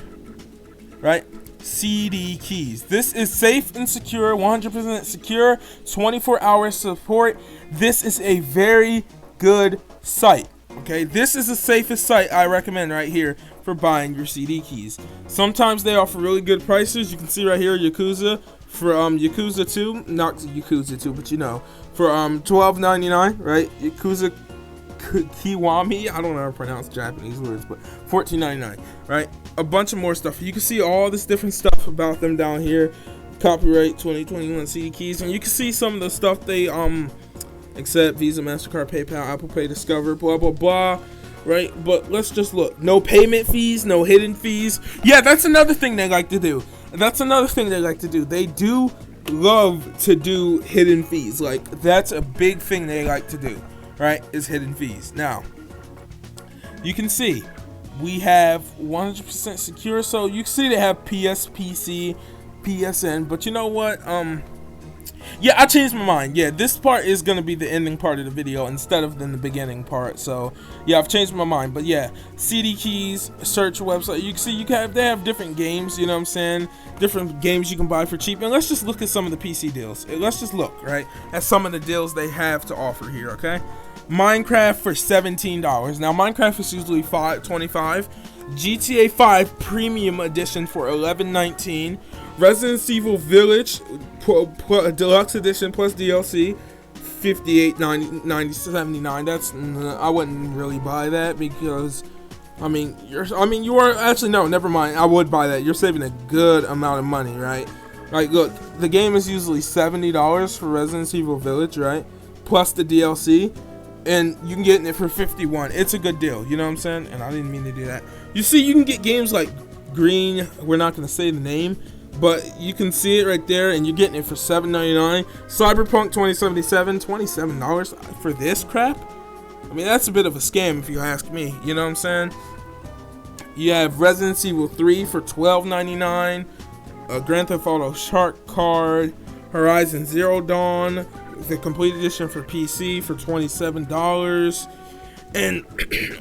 right? Cdkeys. This is safe and secure, 100% secure, 24-hour support. This is a very good site. Okay, this is the safest site I recommend right here for buying your Cdkeys. Sometimes they offer really good prices. You can see right here, Yakuza for Yakuza 2, not Yakuza 2, but you know, for $12.99, right? Yakuza Kiwami, I don't know how to pronounce Japanese words, but $14.99, right? A bunch of more stuff. You can see all this different stuff about them down here. Copyright 2021 Cdkeys, and you can see some of the stuff they accept: Visa, MasterCard, PayPal, Apple Pay, Discover, blah blah blah, right? But let's just look. No payment fees, no hidden fees. Yeah, that's another thing they like to do. They do love to do hidden fees. Like, that's a big thing they like to do, right? Is hidden fees. Now, you can see we have 100% secure. So you can see they have PSPC, PSN, but you know what? Yeah, I changed my mind. Yeah, this part is gonna be the ending part of the video instead of the beginning part. So yeah, I've changed my mind. But yeah, Cdkeys search website. You can see they have different games. You know what I'm saying? Different games you can buy for cheap. And let's just look at some of the PC deals. Let's just look right at some of the deals they have to offer here. Okay, Minecraft for $17. Now Minecraft is usually $25. GTA 5 Premium Edition for $11.19. Resident Evil Village Deluxe Edition plus DLC $58.79. That's, I wouldn't really buy that because you are actually, no, never mind. I would buy that. You're saving a good amount of money, right? Like, look, the game is usually $70 for Resident Evil Village, right? Plus the DLC. And you can get it for $51. It's a good deal, you know what I'm saying? And I didn't mean to do that. You see, you can get games like Green. We're not going to say the name, but you can see it right there, and you're getting it for $7.99. Cyberpunk 2077, $27 for this crap? I mean, that's a bit of a scam if you ask me, you know what I'm saying? You have Resident Evil 3 for $12.99. Grand Theft Auto Shark Card. Horizon Zero Dawn, the complete edition for PC for $27. And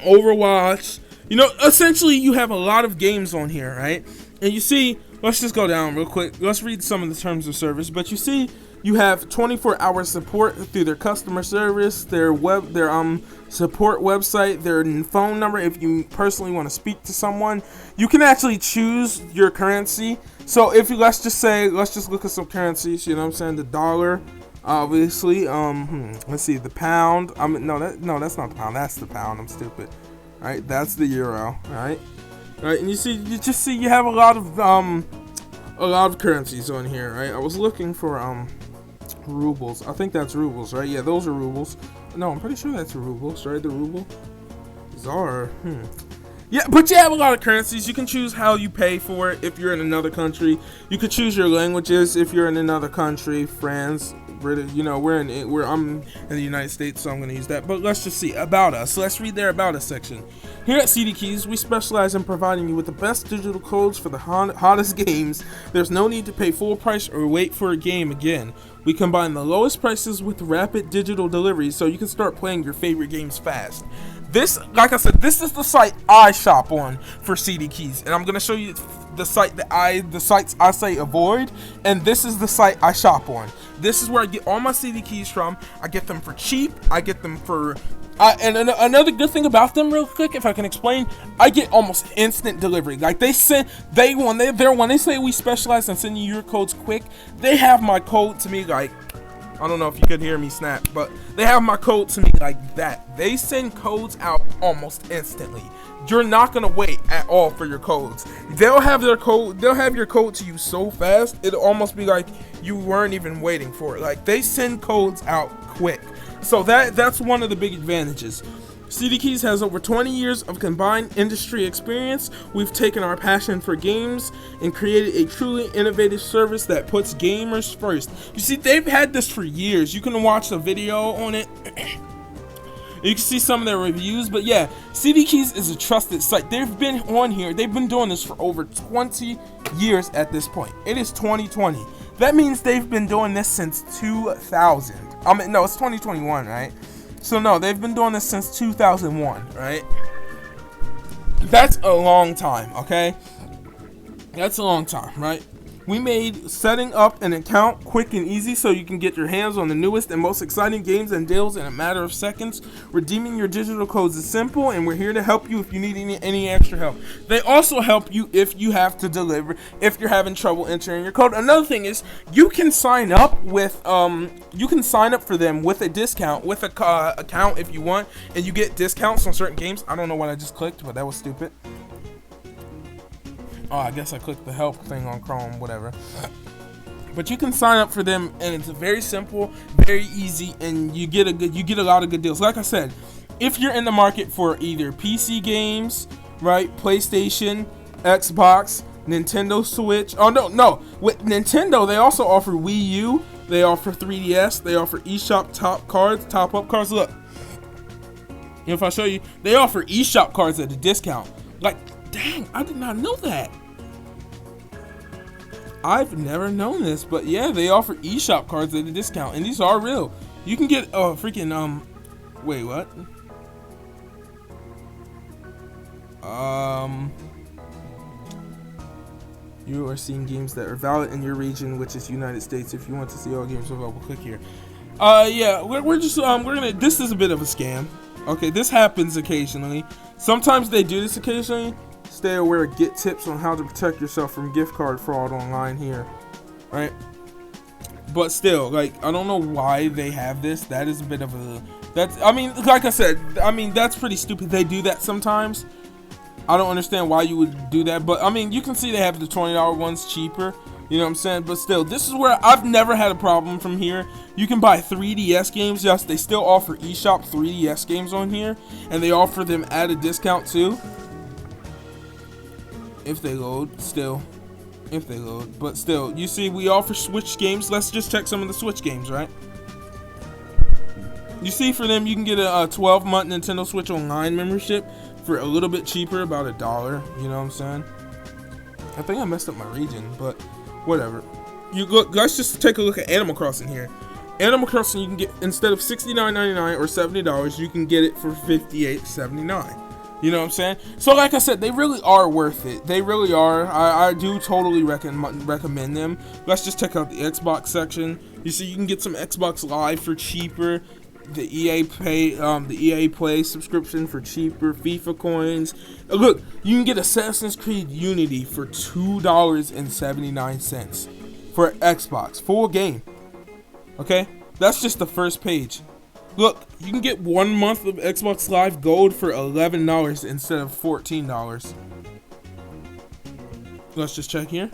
Overwatch. You know, essentially you have a lot of games on here, right? And you see, let's just go down real quick. Let's read some of the terms of service. But you see, you have 24-hour support through their customer service, their support website, their phone number. If you personally want to speak to someone, you can actually choose your currency. So if you, let's just look at some currencies. You know what I'm saying? The dollar, obviously. Let's see, the pound. No, that's not the pound. That's the pound. I'm stupid. All right, that's the euro. All right, and you have a lot of currencies on here, right? I was looking for rubles. I think that's rubles, right? Yeah, those are rubles. No, I'm pretty sure that's rubles, right? The ruble. Czar. Yeah, but you have a lot of currencies. You can choose how you pay for it if you're in another country. You could choose your languages if you're in another country. France, British. You know, I'm in the United States, so I'm going to use that. But let's just see about us. Let's read their about us section. Here at Cdkeys, we specialize in providing you with the best digital codes for the hottest games. There's no need to pay full price or wait for a game again. We combine the lowest prices with rapid digital delivery so you can start playing your favorite games fast. This, like I said, this is the site I shop on for Cdkeys, and I'm gonna show you the sites I say avoid, and this is the site I shop on. This is where I get all my Cdkeys from. I get them for cheap. I get them for and another good thing about them, real quick, if I can explain, I get almost instant delivery. Like when they say we specialize in sending you your codes quick, they have my code to me like I don't know if you could hear me snap, but they have my code to me like that. They send codes out almost instantly. You're not gonna wait at all for your codes. They'll have your code to you so fast, it'll almost be like you weren't even waiting for it. Like, they send codes out quick. So that's one of the big advantages. Cdkey has over 20 years of combined industry experience. We've taken our passion for games and created a truly innovative service that puts gamers first. You see, they've had this for years. You can watch a video on it. You can see some of their reviews, but yeah, Cdkey is a trusted site. They've been on here. They've been doing this for over 20 years at this point. It is 2020. That means they've been doing this since 2000. I mean, no, it's 2021, right? So no, they've been doing this since 2001, right? That's a long time, okay? That's a long time, right? We made setting up an account quick and easy so you can get your hands on the newest and most exciting games and deals in a matter of seconds. Redeeming your digital codes is simple, and we're here to help you if you need any extra help. They also help you if you have to deliver, if you're having trouble entering your code. Another thing is you can sign up with for them with a discount with a account if you want, and you get discounts on certain games. I don't know what I just clicked, but that was stupid. Oh, I guess I clicked the help thing on Chrome, whatever. But you can sign up for them, and it's very simple, very easy, and you get a lot of good deals. Like I said, if you're in the market for either PC games, right, PlayStation, Xbox, Nintendo Switch. Oh no, with Nintendo they also offer Wii U, they offer 3DS, they offer eShop top up cards. Look, if I show you, they offer eShop cards at a discount. Like, dang, I did not know that. I've never known this, but yeah, they offer eShop cards at a discount, and these are real. You can get freaking wait, what? You are seeing games that are valid in your region, which is United States. If you want to see all games available, click here. Yeah, we're just this is a bit of a scam. Okay, this happens occasionally. Sometimes they do this occasionally. Stay aware, get tips on how to protect yourself from gift card fraud online here, right? But still, like, I don't know why they have this. That is a bit of a, I mean, like I said, that's pretty stupid. They do that sometimes. I don't understand why you would do that, but I mean, you can see they have the $20 ones cheaper. You know what I'm saying? But still, this is where I've never had a problem from here. You can buy 3DS games. Yes, they still offer eShop 3DS games on here, and they offer them at a discount too. If they load, but still, you see, we offer Switch games. Let's just check some of the Switch games, right? You see, for them, you can get a 12-month Nintendo Switch Online membership for a little bit cheaper, about $1. You know what I'm saying? I think I messed up my region, but whatever. You look. Let's just take a look at Animal Crossing here. Animal Crossing, you can get, instead of $69.99 or $70, you can get it for $58.79. You know what I'm saying? So like I said, they really are worth it. They really are. I do totally recommend them. Let's just check out the Xbox section. You see, you can get some Xbox Live for cheaper. The EA Play subscription for cheaper. FIFA coins. Look, you can get Assassin's Creed Unity for $2.79 for Xbox. Full game. Okay? That's just the first page. Look, you can get 1 month of Xbox Live Gold for $11 instead of $14. Let's just check here.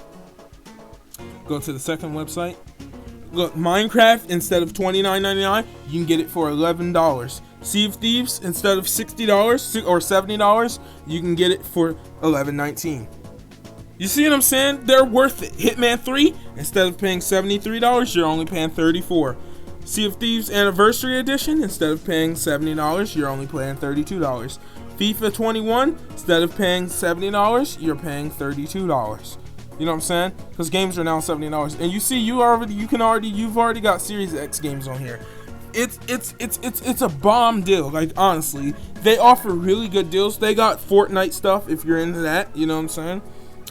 Go to the second website. Look, Minecraft, instead of $29.99, you can get it for $11. Sea of Thieves, instead of $60 or $70, you can get it for $11.19. You see what I'm saying? They're worth it. Hitman 3, instead of paying $73, you're only paying $34. Sea of Thieves Anniversary Edition, instead of paying $70, you're only paying $32. FIFA 21, instead of paying $70, you're paying $32. You know what I'm saying? Because games are now $70, and you see, you've already got Series X games on here. It's a bomb deal. Like, honestly, they offer really good deals. They got Fortnite stuff if you're into that. You know what I'm saying?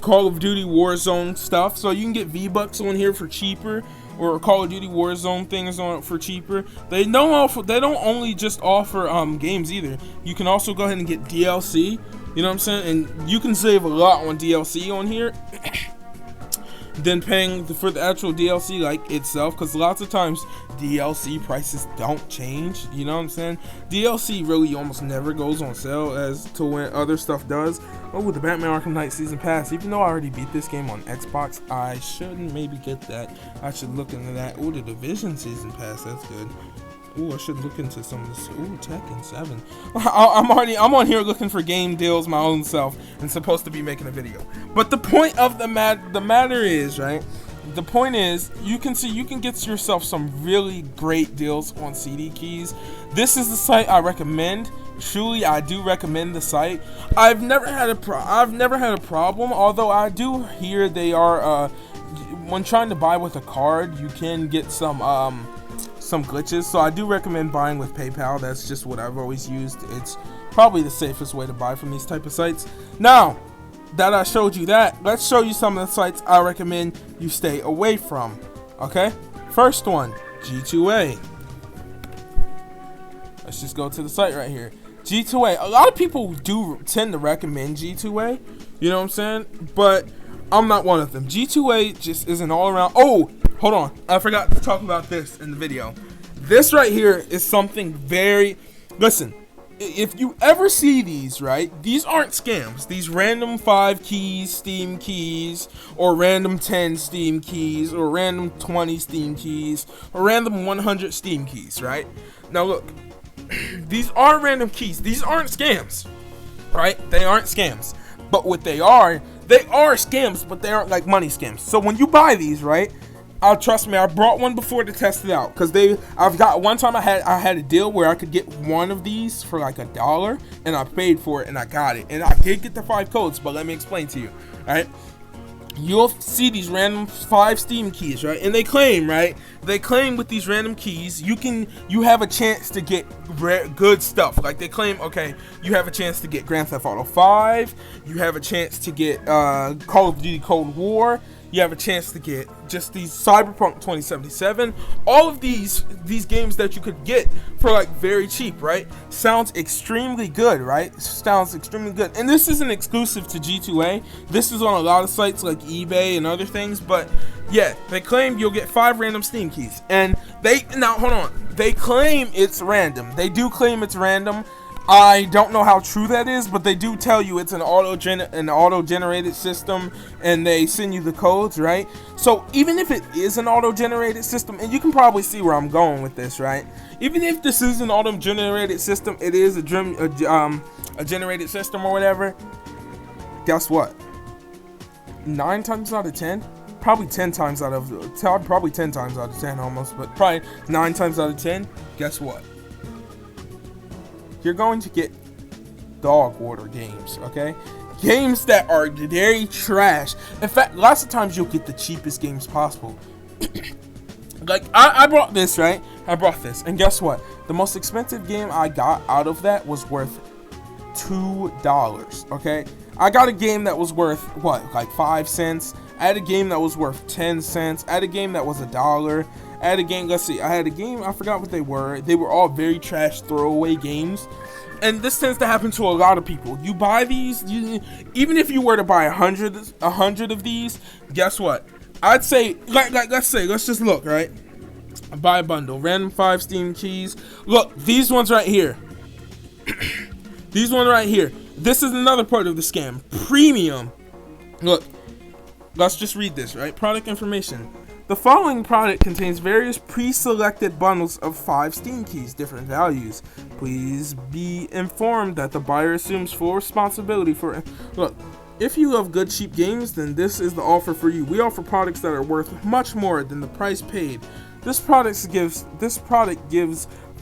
Call of Duty Warzone stuff, so you can get V-Bucks on here for cheaper. Or Call of Duty Warzone things on it for cheaper. They don't only just offer games either. You can also go ahead and get DLC. You know what I'm saying? And you can save a lot on DLC on here. than paying for the actual DLC like itself, because lots of times DLC prices don't change, you know what I'm saying? DLC really almost never goes on sale as to when other stuff does. Oh, with the Batman Arkham Knight Season Pass, even though I already beat this game on Xbox, I shouldn't maybe get that. I should look into that. Oh, the Division Season Pass, that's good. Ooh, I should look into some of this. Ooh, Tekken 7. I'm on here looking for game deals my own self and supposed to be making a video. But the point of the matter is, right? The point is, you can get yourself some really great deals on Cdkeys. This is the site I recommend. Truly, I do recommend the site. I've never had a problem, although I do hear they are when trying to buy with a card, you can get some glitches, so I do recommend buying with PayPal. That's just what I've always used. It's probably the safest way to buy from these type of sites. Now that I showed you that, let's show you some of the sites I recommend you stay away from. Okay, first one, G2A. Let's just go to the site right here. G2A. A lot of people do tend to recommend G2A, you know what I'm saying, but I'm not one of them. G2A just isn't all around. Oh, hold on, I forgot to talk about this in the video. This right here is something very, listen, if you ever see these, right, these aren't scams. These random 5 keys Steam keys, or random 10 Steam keys, or random 20 Steam keys, or random 100 Steam keys, right? Now look, these are random keys. These aren't scams, right? They aren't scams. But what they are scams, but they aren't like money scams. So when you buy these, right, trust me, I brought one before to test it out, because I've got one time I had a deal where I could get one of these for like $1, and I paid for it and I got it, and I did get the 5 codes. But let me explain to you, right? You'll see these random 5 Steam keys, right? And they claim, right? They claim with these random keys, you have a chance to get good stuff. Like they claim, okay, you have a chance to get Grand Theft Auto 5. You have a chance to get Call of Duty Cold War. You have a chance to get just these Cyberpunk 2077. All of these games that you could get for like very cheap, right? Sounds extremely good, right? Sounds extremely good. And this isn't exclusive to G2A. This is on a lot of sites like eBay and other things. But yeah, they claim you'll get 5 random Steam keys. And hold on. They claim it's random. They do claim it's random. I don't know how true that is, but they do tell you it's an auto-generated system, and they send you the codes, right? So even if it is an auto-generated system, and you can probably see where I'm going with this, right? Even if this is an auto-generated system, it is a generated system or whatever. Guess what? 9 times out of 10, probably 10 times out of 10 almost, but probably 9 times out of 10. Guess what? You're going to get dog water games, okay? Games that are very trash. In fact, lots of times you'll get the cheapest games possible. Like, I brought this, right? I brought this, and guess what? The most expensive game I got out of that was worth $2, okay? I got a game that was worth, what, like 5 cents? I had a game that was worth 10 cents. I had a game that was $1. I had a game, let's see, I had a game, I forgot what they were. They were all very trash throwaway games. And this tends to happen to a lot of people. You buy these, even if you were to buy 100 of these, guess what? I'd say, let's just look, right? Buy a bundle, random 5 Steam keys. Look, these ones right here. These one right here. This is another part of the scam. Premium. Look, let's just read this, right? Product information. The following product contains various pre-selected bundles of 5 Steam keys, different values. Please be informed that the buyer assumes full responsibility for it. Look, if you love good cheap games, then this is the offer for you. We offer products that are worth much more than the price paid. This product gives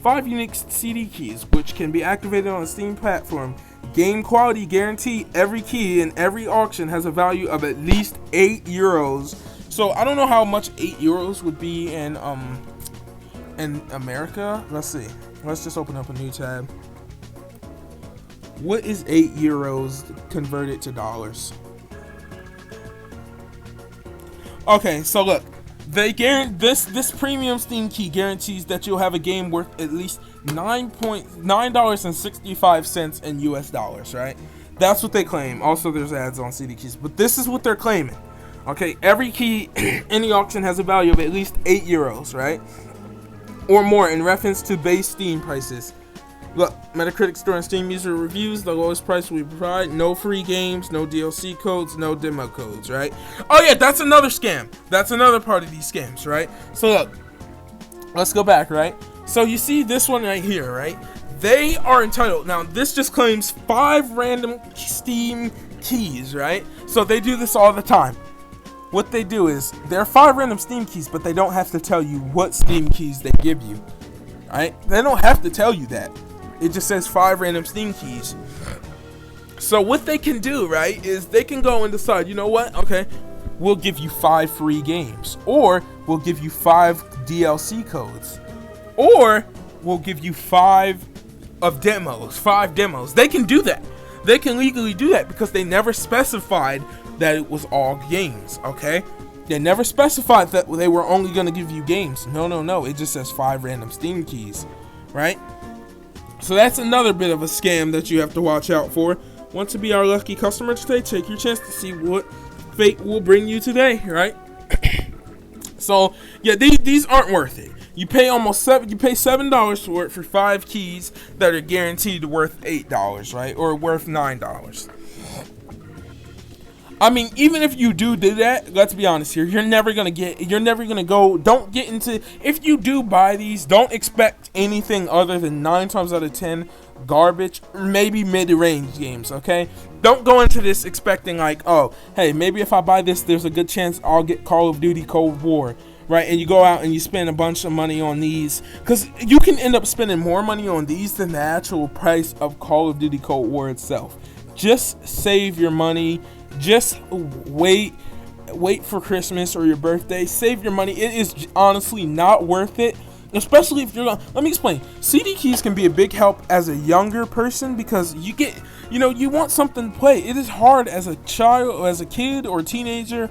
5 unique CD keys, which can be activated on a Steam platform. Game quality guarantee. Every key in every auction has a value of at least €8. So I don't know how much €8 would be in America. Let's see. Let's just open up a new tab. What is €8 converted to dollars? Okay, so look, they guarantee this premium Steam key guarantees that you'll have a game worth at least $9.65 in US dollars, right? That's what they claim. Also, there's ads on CD keys, but this is what they're claiming. Okay, every key in the auction has a value of at least €8, right? Or more in reference to base Steam prices. Look, Metacritic store and Steam user reviews, the lowest price we provide, no free games, no DLC codes, no demo codes, right? Oh yeah, that's another scam. That's another part of these scams, right? So look, let's go back, right? So you see this one right here, right? They are entitled, now this just claims 5 random Steam keys, right? So they do this all the time. What they do is, there are 5 random Steam keys, but they don't have to tell you what Steam keys they give you, right? They don't have to tell you that. It just says 5 random Steam keys. So what they can do, right, is they can go and decide, you know what, okay, we'll give you 5 free games, or we'll give you 5 DLC codes, or we'll give you 5 demos. They can do that. They can legally do that because they never specified that it was all games, okay? They never specified that they were only going to give you games. No. It just says 5 random Steam keys, right? So that's another bit of a scam that you have to watch out for. Want to be our lucky customer today? Take your chance to see what fate will bring you today, right? So yeah, these aren't worth it. You pay $7 for it for 5 keys that are guaranteed worth $8, right? Or worth $9. I mean, even if you do that, let's be honest here, you're never gonna go, don't get into, if you do buy these, don't expect anything other than 9 times out of 10 garbage, or maybe mid-range games, okay? Don't go into this expecting like, oh, hey, maybe if I buy this, there's a good chance I'll get Call of Duty Cold War, right? And you go out and you spend a bunch of money on these, because you can end up spending more money on these than the actual price of Call of Duty Cold War itself. Just save your money. Just wait for Christmas or your birthday. Save your money. It is honestly not worth it, especially if you're let me explain. Cdkeys can be a big help as a younger person because you want something to play. It is hard as a child or as a kid or a teenager.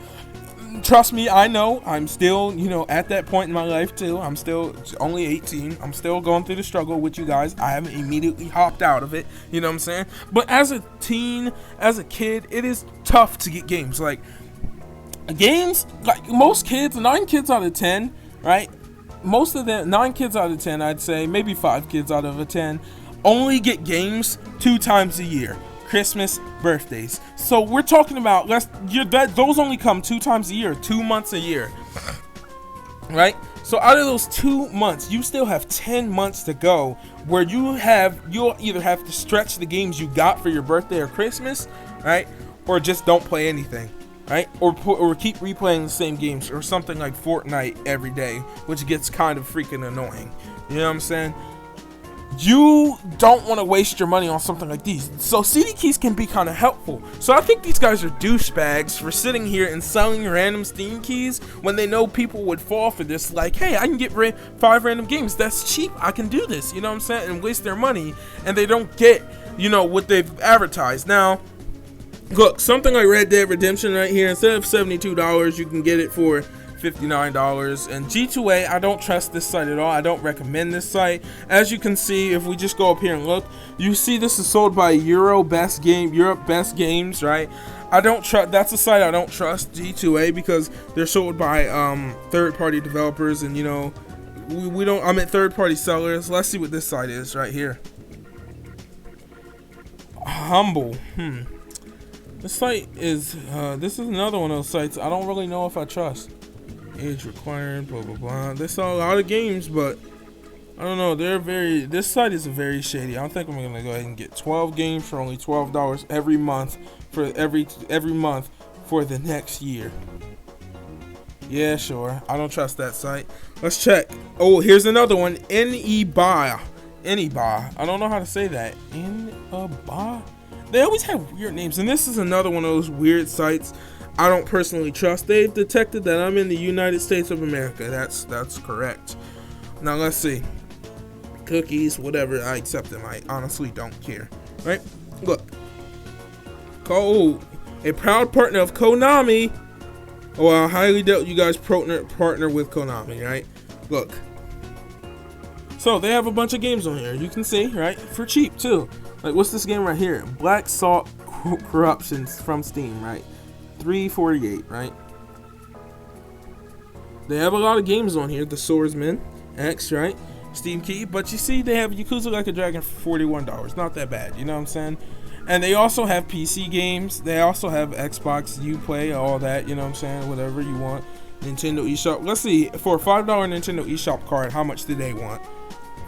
Trust me, I know. I'm still, at that point in my life too. I'm still only 18. I'm still going through the struggle with you guys. I haven't immediately hopped out of it. You know what I'm saying? But as a teen, as a kid, it is tough to get games. Like most kids, 9 kids out of 10, right? Most of them, 9 kids out of 10, I'd say, maybe 5 kids out of 10, only get games 2 times a year. Christmas, birthdays. So we're talking about those only come 2 times a year, 2 months a year, right? So out of those 2 months, you still have 10 months to go where you'll either have to stretch the games you got for your birthday or Christmas, right? Or just don't play anything, right? Or keep replaying the same games or something like Fortnite every day, which gets kind of freaking annoying. You know what I'm saying? You don't want to waste your money on something like these. So Cdkeys can be kind of helpful. So I think these guys are douchebags for sitting here and selling random Steam keys when they know people would fall for this. Like, hey, I can get 5 random games. That's cheap. I can do this. You know what I'm saying? And waste their money. And they don't get, what they've advertised. Now, look, something like Red Dead Redemption right here. Instead of $72, you can get it for $59. And G2A, I don't trust this site at all. I don't recommend this site. As you can see, if we just go up here and look, you see this is sold by Europe Best Games, right? I don't trust. That's a site I don't trust, G2A, because they're sold by third-party developers, and we don't. I'm at third-party sellers. Let's see what this site is right here. Humble. This site is. This is another one of those sites I don't really know if I trust. Age required, blah blah blah. They sell a lot of games, but I don't know. This site is very shady. I think I'm gonna go ahead and get 12 games for only $12 every month for every month for the next year. Yeah, sure. I don't trust that site. Let's check. Oh, here's another one. Anyba. I don't know how to say that. Anyba. They always have weird names, and this is another one of those weird sites I don't personally trust. They've detected that I'm in the United States of America. That's correct. Now let's see. Cookies, whatever, I accept them. I honestly don't care. Right? Look. A proud partner of Konami. Oh, I highly doubt you guys partner with Konami, right? Look. So they have a bunch of games on here. You can see, right? For cheap too. Like, what's this game right here? Black Salt Corruptions from Steam, right? $3.48, right? They have a lot of games on here. The Swordsman X, right? Cdkey, but you see they have Yakuza Like a Dragon for $41. Not that bad, you know what I'm saying? And they also have PC games. They also have Xbox, Uplay, all that, you know what I'm saying? Whatever you want. Nintendo eShop. Let's see, for a $5 Nintendo eShop card, how much do they want?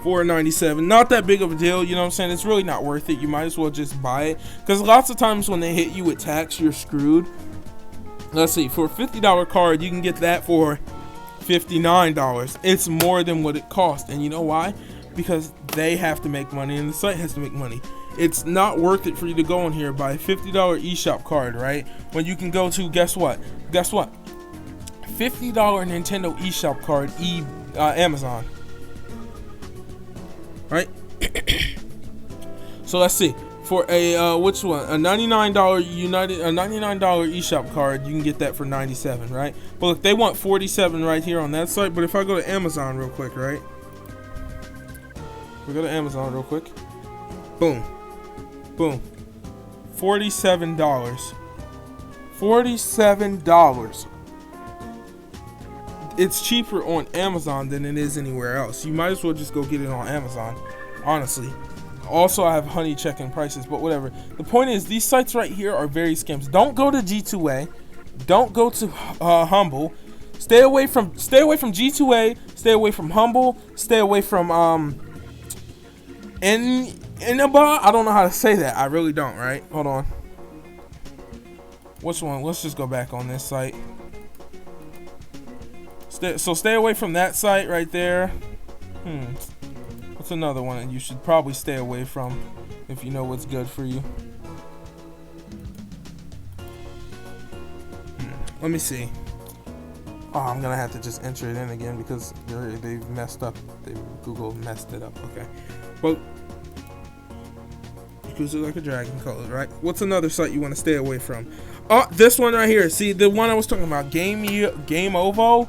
$4.97. Not that big of a deal, you know what I'm saying? It's really not worth it. You might as well just buy it, because lots of times when they hit you with tax, you're screwed. Let's see, for a $50 card, you can get that for $59. It's more than what it costs. And you know why? Because they have to make money and the site has to make money. It's not worth it for you to go in here buy a $50 eShop card, right? When you can go to, guess what? $50 Nintendo eShop card, Amazon. Right? So let's see. For a which one? A $99 eShop card, you can get that for $97, right? But look, they want $47 right here on that site. But if I go to Amazon real quick, right? We go to Amazon real quick. Boom. Boom. $47. $47. It's cheaper on Amazon than it is anywhere else. You might as well just go get it on Amazon, honestly. Also, I have honey checking prices, but whatever. The point is, these sites right here are very scams. Don't go to G2A. Don't go to Humble. Stay away from G2A. Stay away from Humble. Stay away from Inaba. I don't know how to say that. I really don't. Right? Hold on. Which one? Let's just go back on this site. Stay away from that site right there. What's another one that you should probably stay away from if you know what's good for you? Let me see. Oh, I'm gonna have to just enter it in again because they've messed up. Google messed it up. Okay. Well, Yakuza Like a Dragon code, right? What's another site you want to stay away from? Oh, this one right here. See, the one I was talking about, GameIvo.com.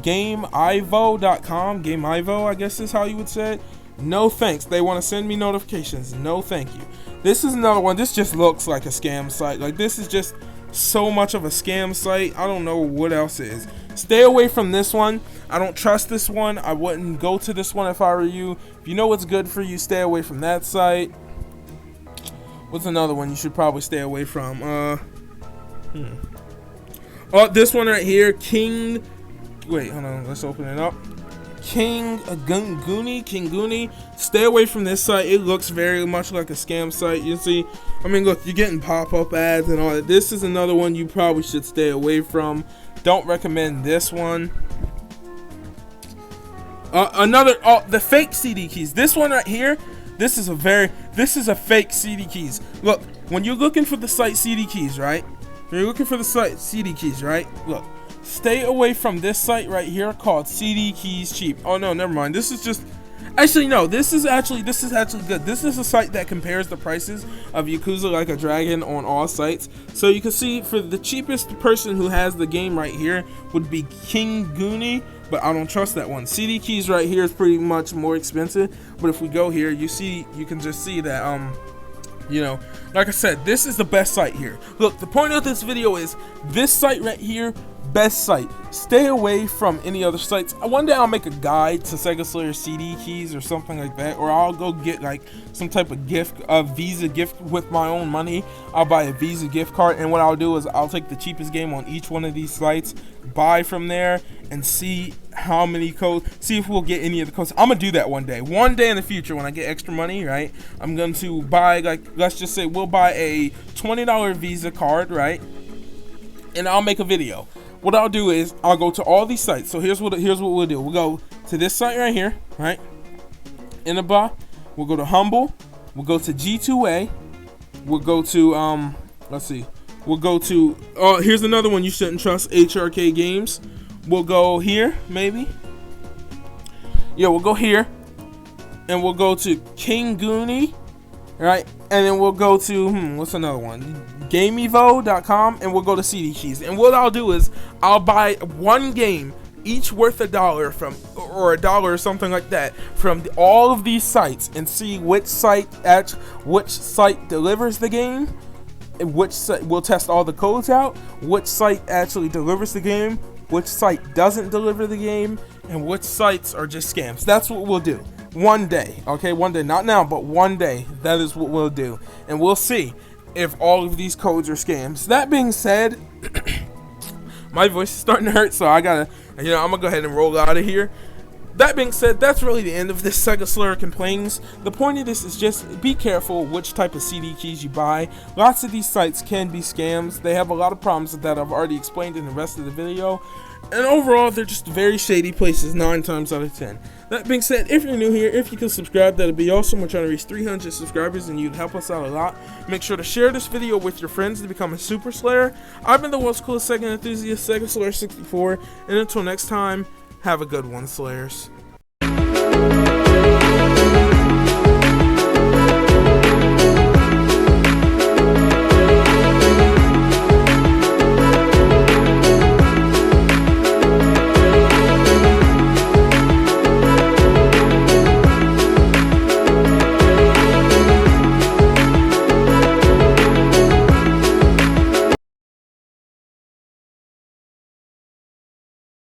GameIvo, I guess is how you would say it. No thanks. They want to send me notifications. No thank you. This is another one. This just looks like a scam site. Like, this is just so much of a scam site. I don't know what else it is. Stay away from this one. I don't trust this one. I wouldn't go to this one if I were you. If you know what's good for you, stay away from that site. What's another one you should probably stay away from? Oh, this one right here. Wait, hold on. Let's open it up. Kinguni. Stay away from this site. It looks very much like a scam site. You see, I mean, look, you're getting pop-up ads and all that. This is another one you probably should stay away from. Don't recommend this one. The fake Cdkeys. This one right here. This is a fake Cdkeys. Look, when you're looking for the site Cdkeys, right? Look. Stay away from this site right here called Cdkeys Cheap. Oh no, never mind. This is just actually no. This is actually good. This is a site that compares the prices of Yakuza Like a Dragon on all sites. So you can see for the cheapest person who has the game right here would be Kinguni, but I don't trust that one. Cdkeys right here is pretty much more expensive. But if we go here, you can just see that you know, like I said, this is the best site here. Look, the point of this video is this site right here. Best site. Stay away from any other sites. One day I'll make a guide to Sega Slayer CD keys or something like that, or I'll go get like some type of gift, a Visa gift with my own money. I'll buy a Visa gift card, and what I'll do is I'll take the cheapest game on each one of these sites, buy from there, and see how many codes, see if we'll get any of the codes. I'm gonna do that one day in the future when I get extra money, right? I'm going to buy, like, let's just say we'll buy a $20 Visa card, right? And I'll make a video. What I'll do is I'll go to all these sites. So here's what we'll do. We'll go to this site right here, right? Inaba. We'll go to Humble. We'll go to G2A. We'll go to let's see. We'll go to here's another one you shouldn't trust, HRK Games. We'll go here, maybe. Yeah, we'll go here. And we'll go to Kinguni, right? And then we'll go to what's another one? GameEvo.com, and we'll go to Cdkeys. And what I'll do is I'll buy one game, each worth $1 from, or $1 or something like that, from all of these sites, and see which site delivers the game, and which site we'll test all the codes out, which site actually delivers the game, which site doesn't deliver the game, and which sites are just scams. That's what we'll do. One day, okay? One day, not now, but one day. That is what we'll do. And we'll see if all of these codes are scams. That being said, my voice is starting to hurt, so I gotta, I'm gonna go ahead and roll out of here. That being said, that's really the end of this Sega Slayer Complains. The point of this is just be careful which type of CD keys you buy. Lots of these sites can be scams. They have a lot of problems with that I've already explained in the rest of the video. And overall, they're just very shady places 9 times out of 10. That being said, if you're new here, if you can subscribe, that'd be awesome. We're trying to reach 300 subscribers and you'd help us out a lot. Make sure to share this video with your friends to become a Super Slayer. I've been the world's coolest Sega enthusiast, SEGASLAYER64, and until next time, have a good one, Slayers.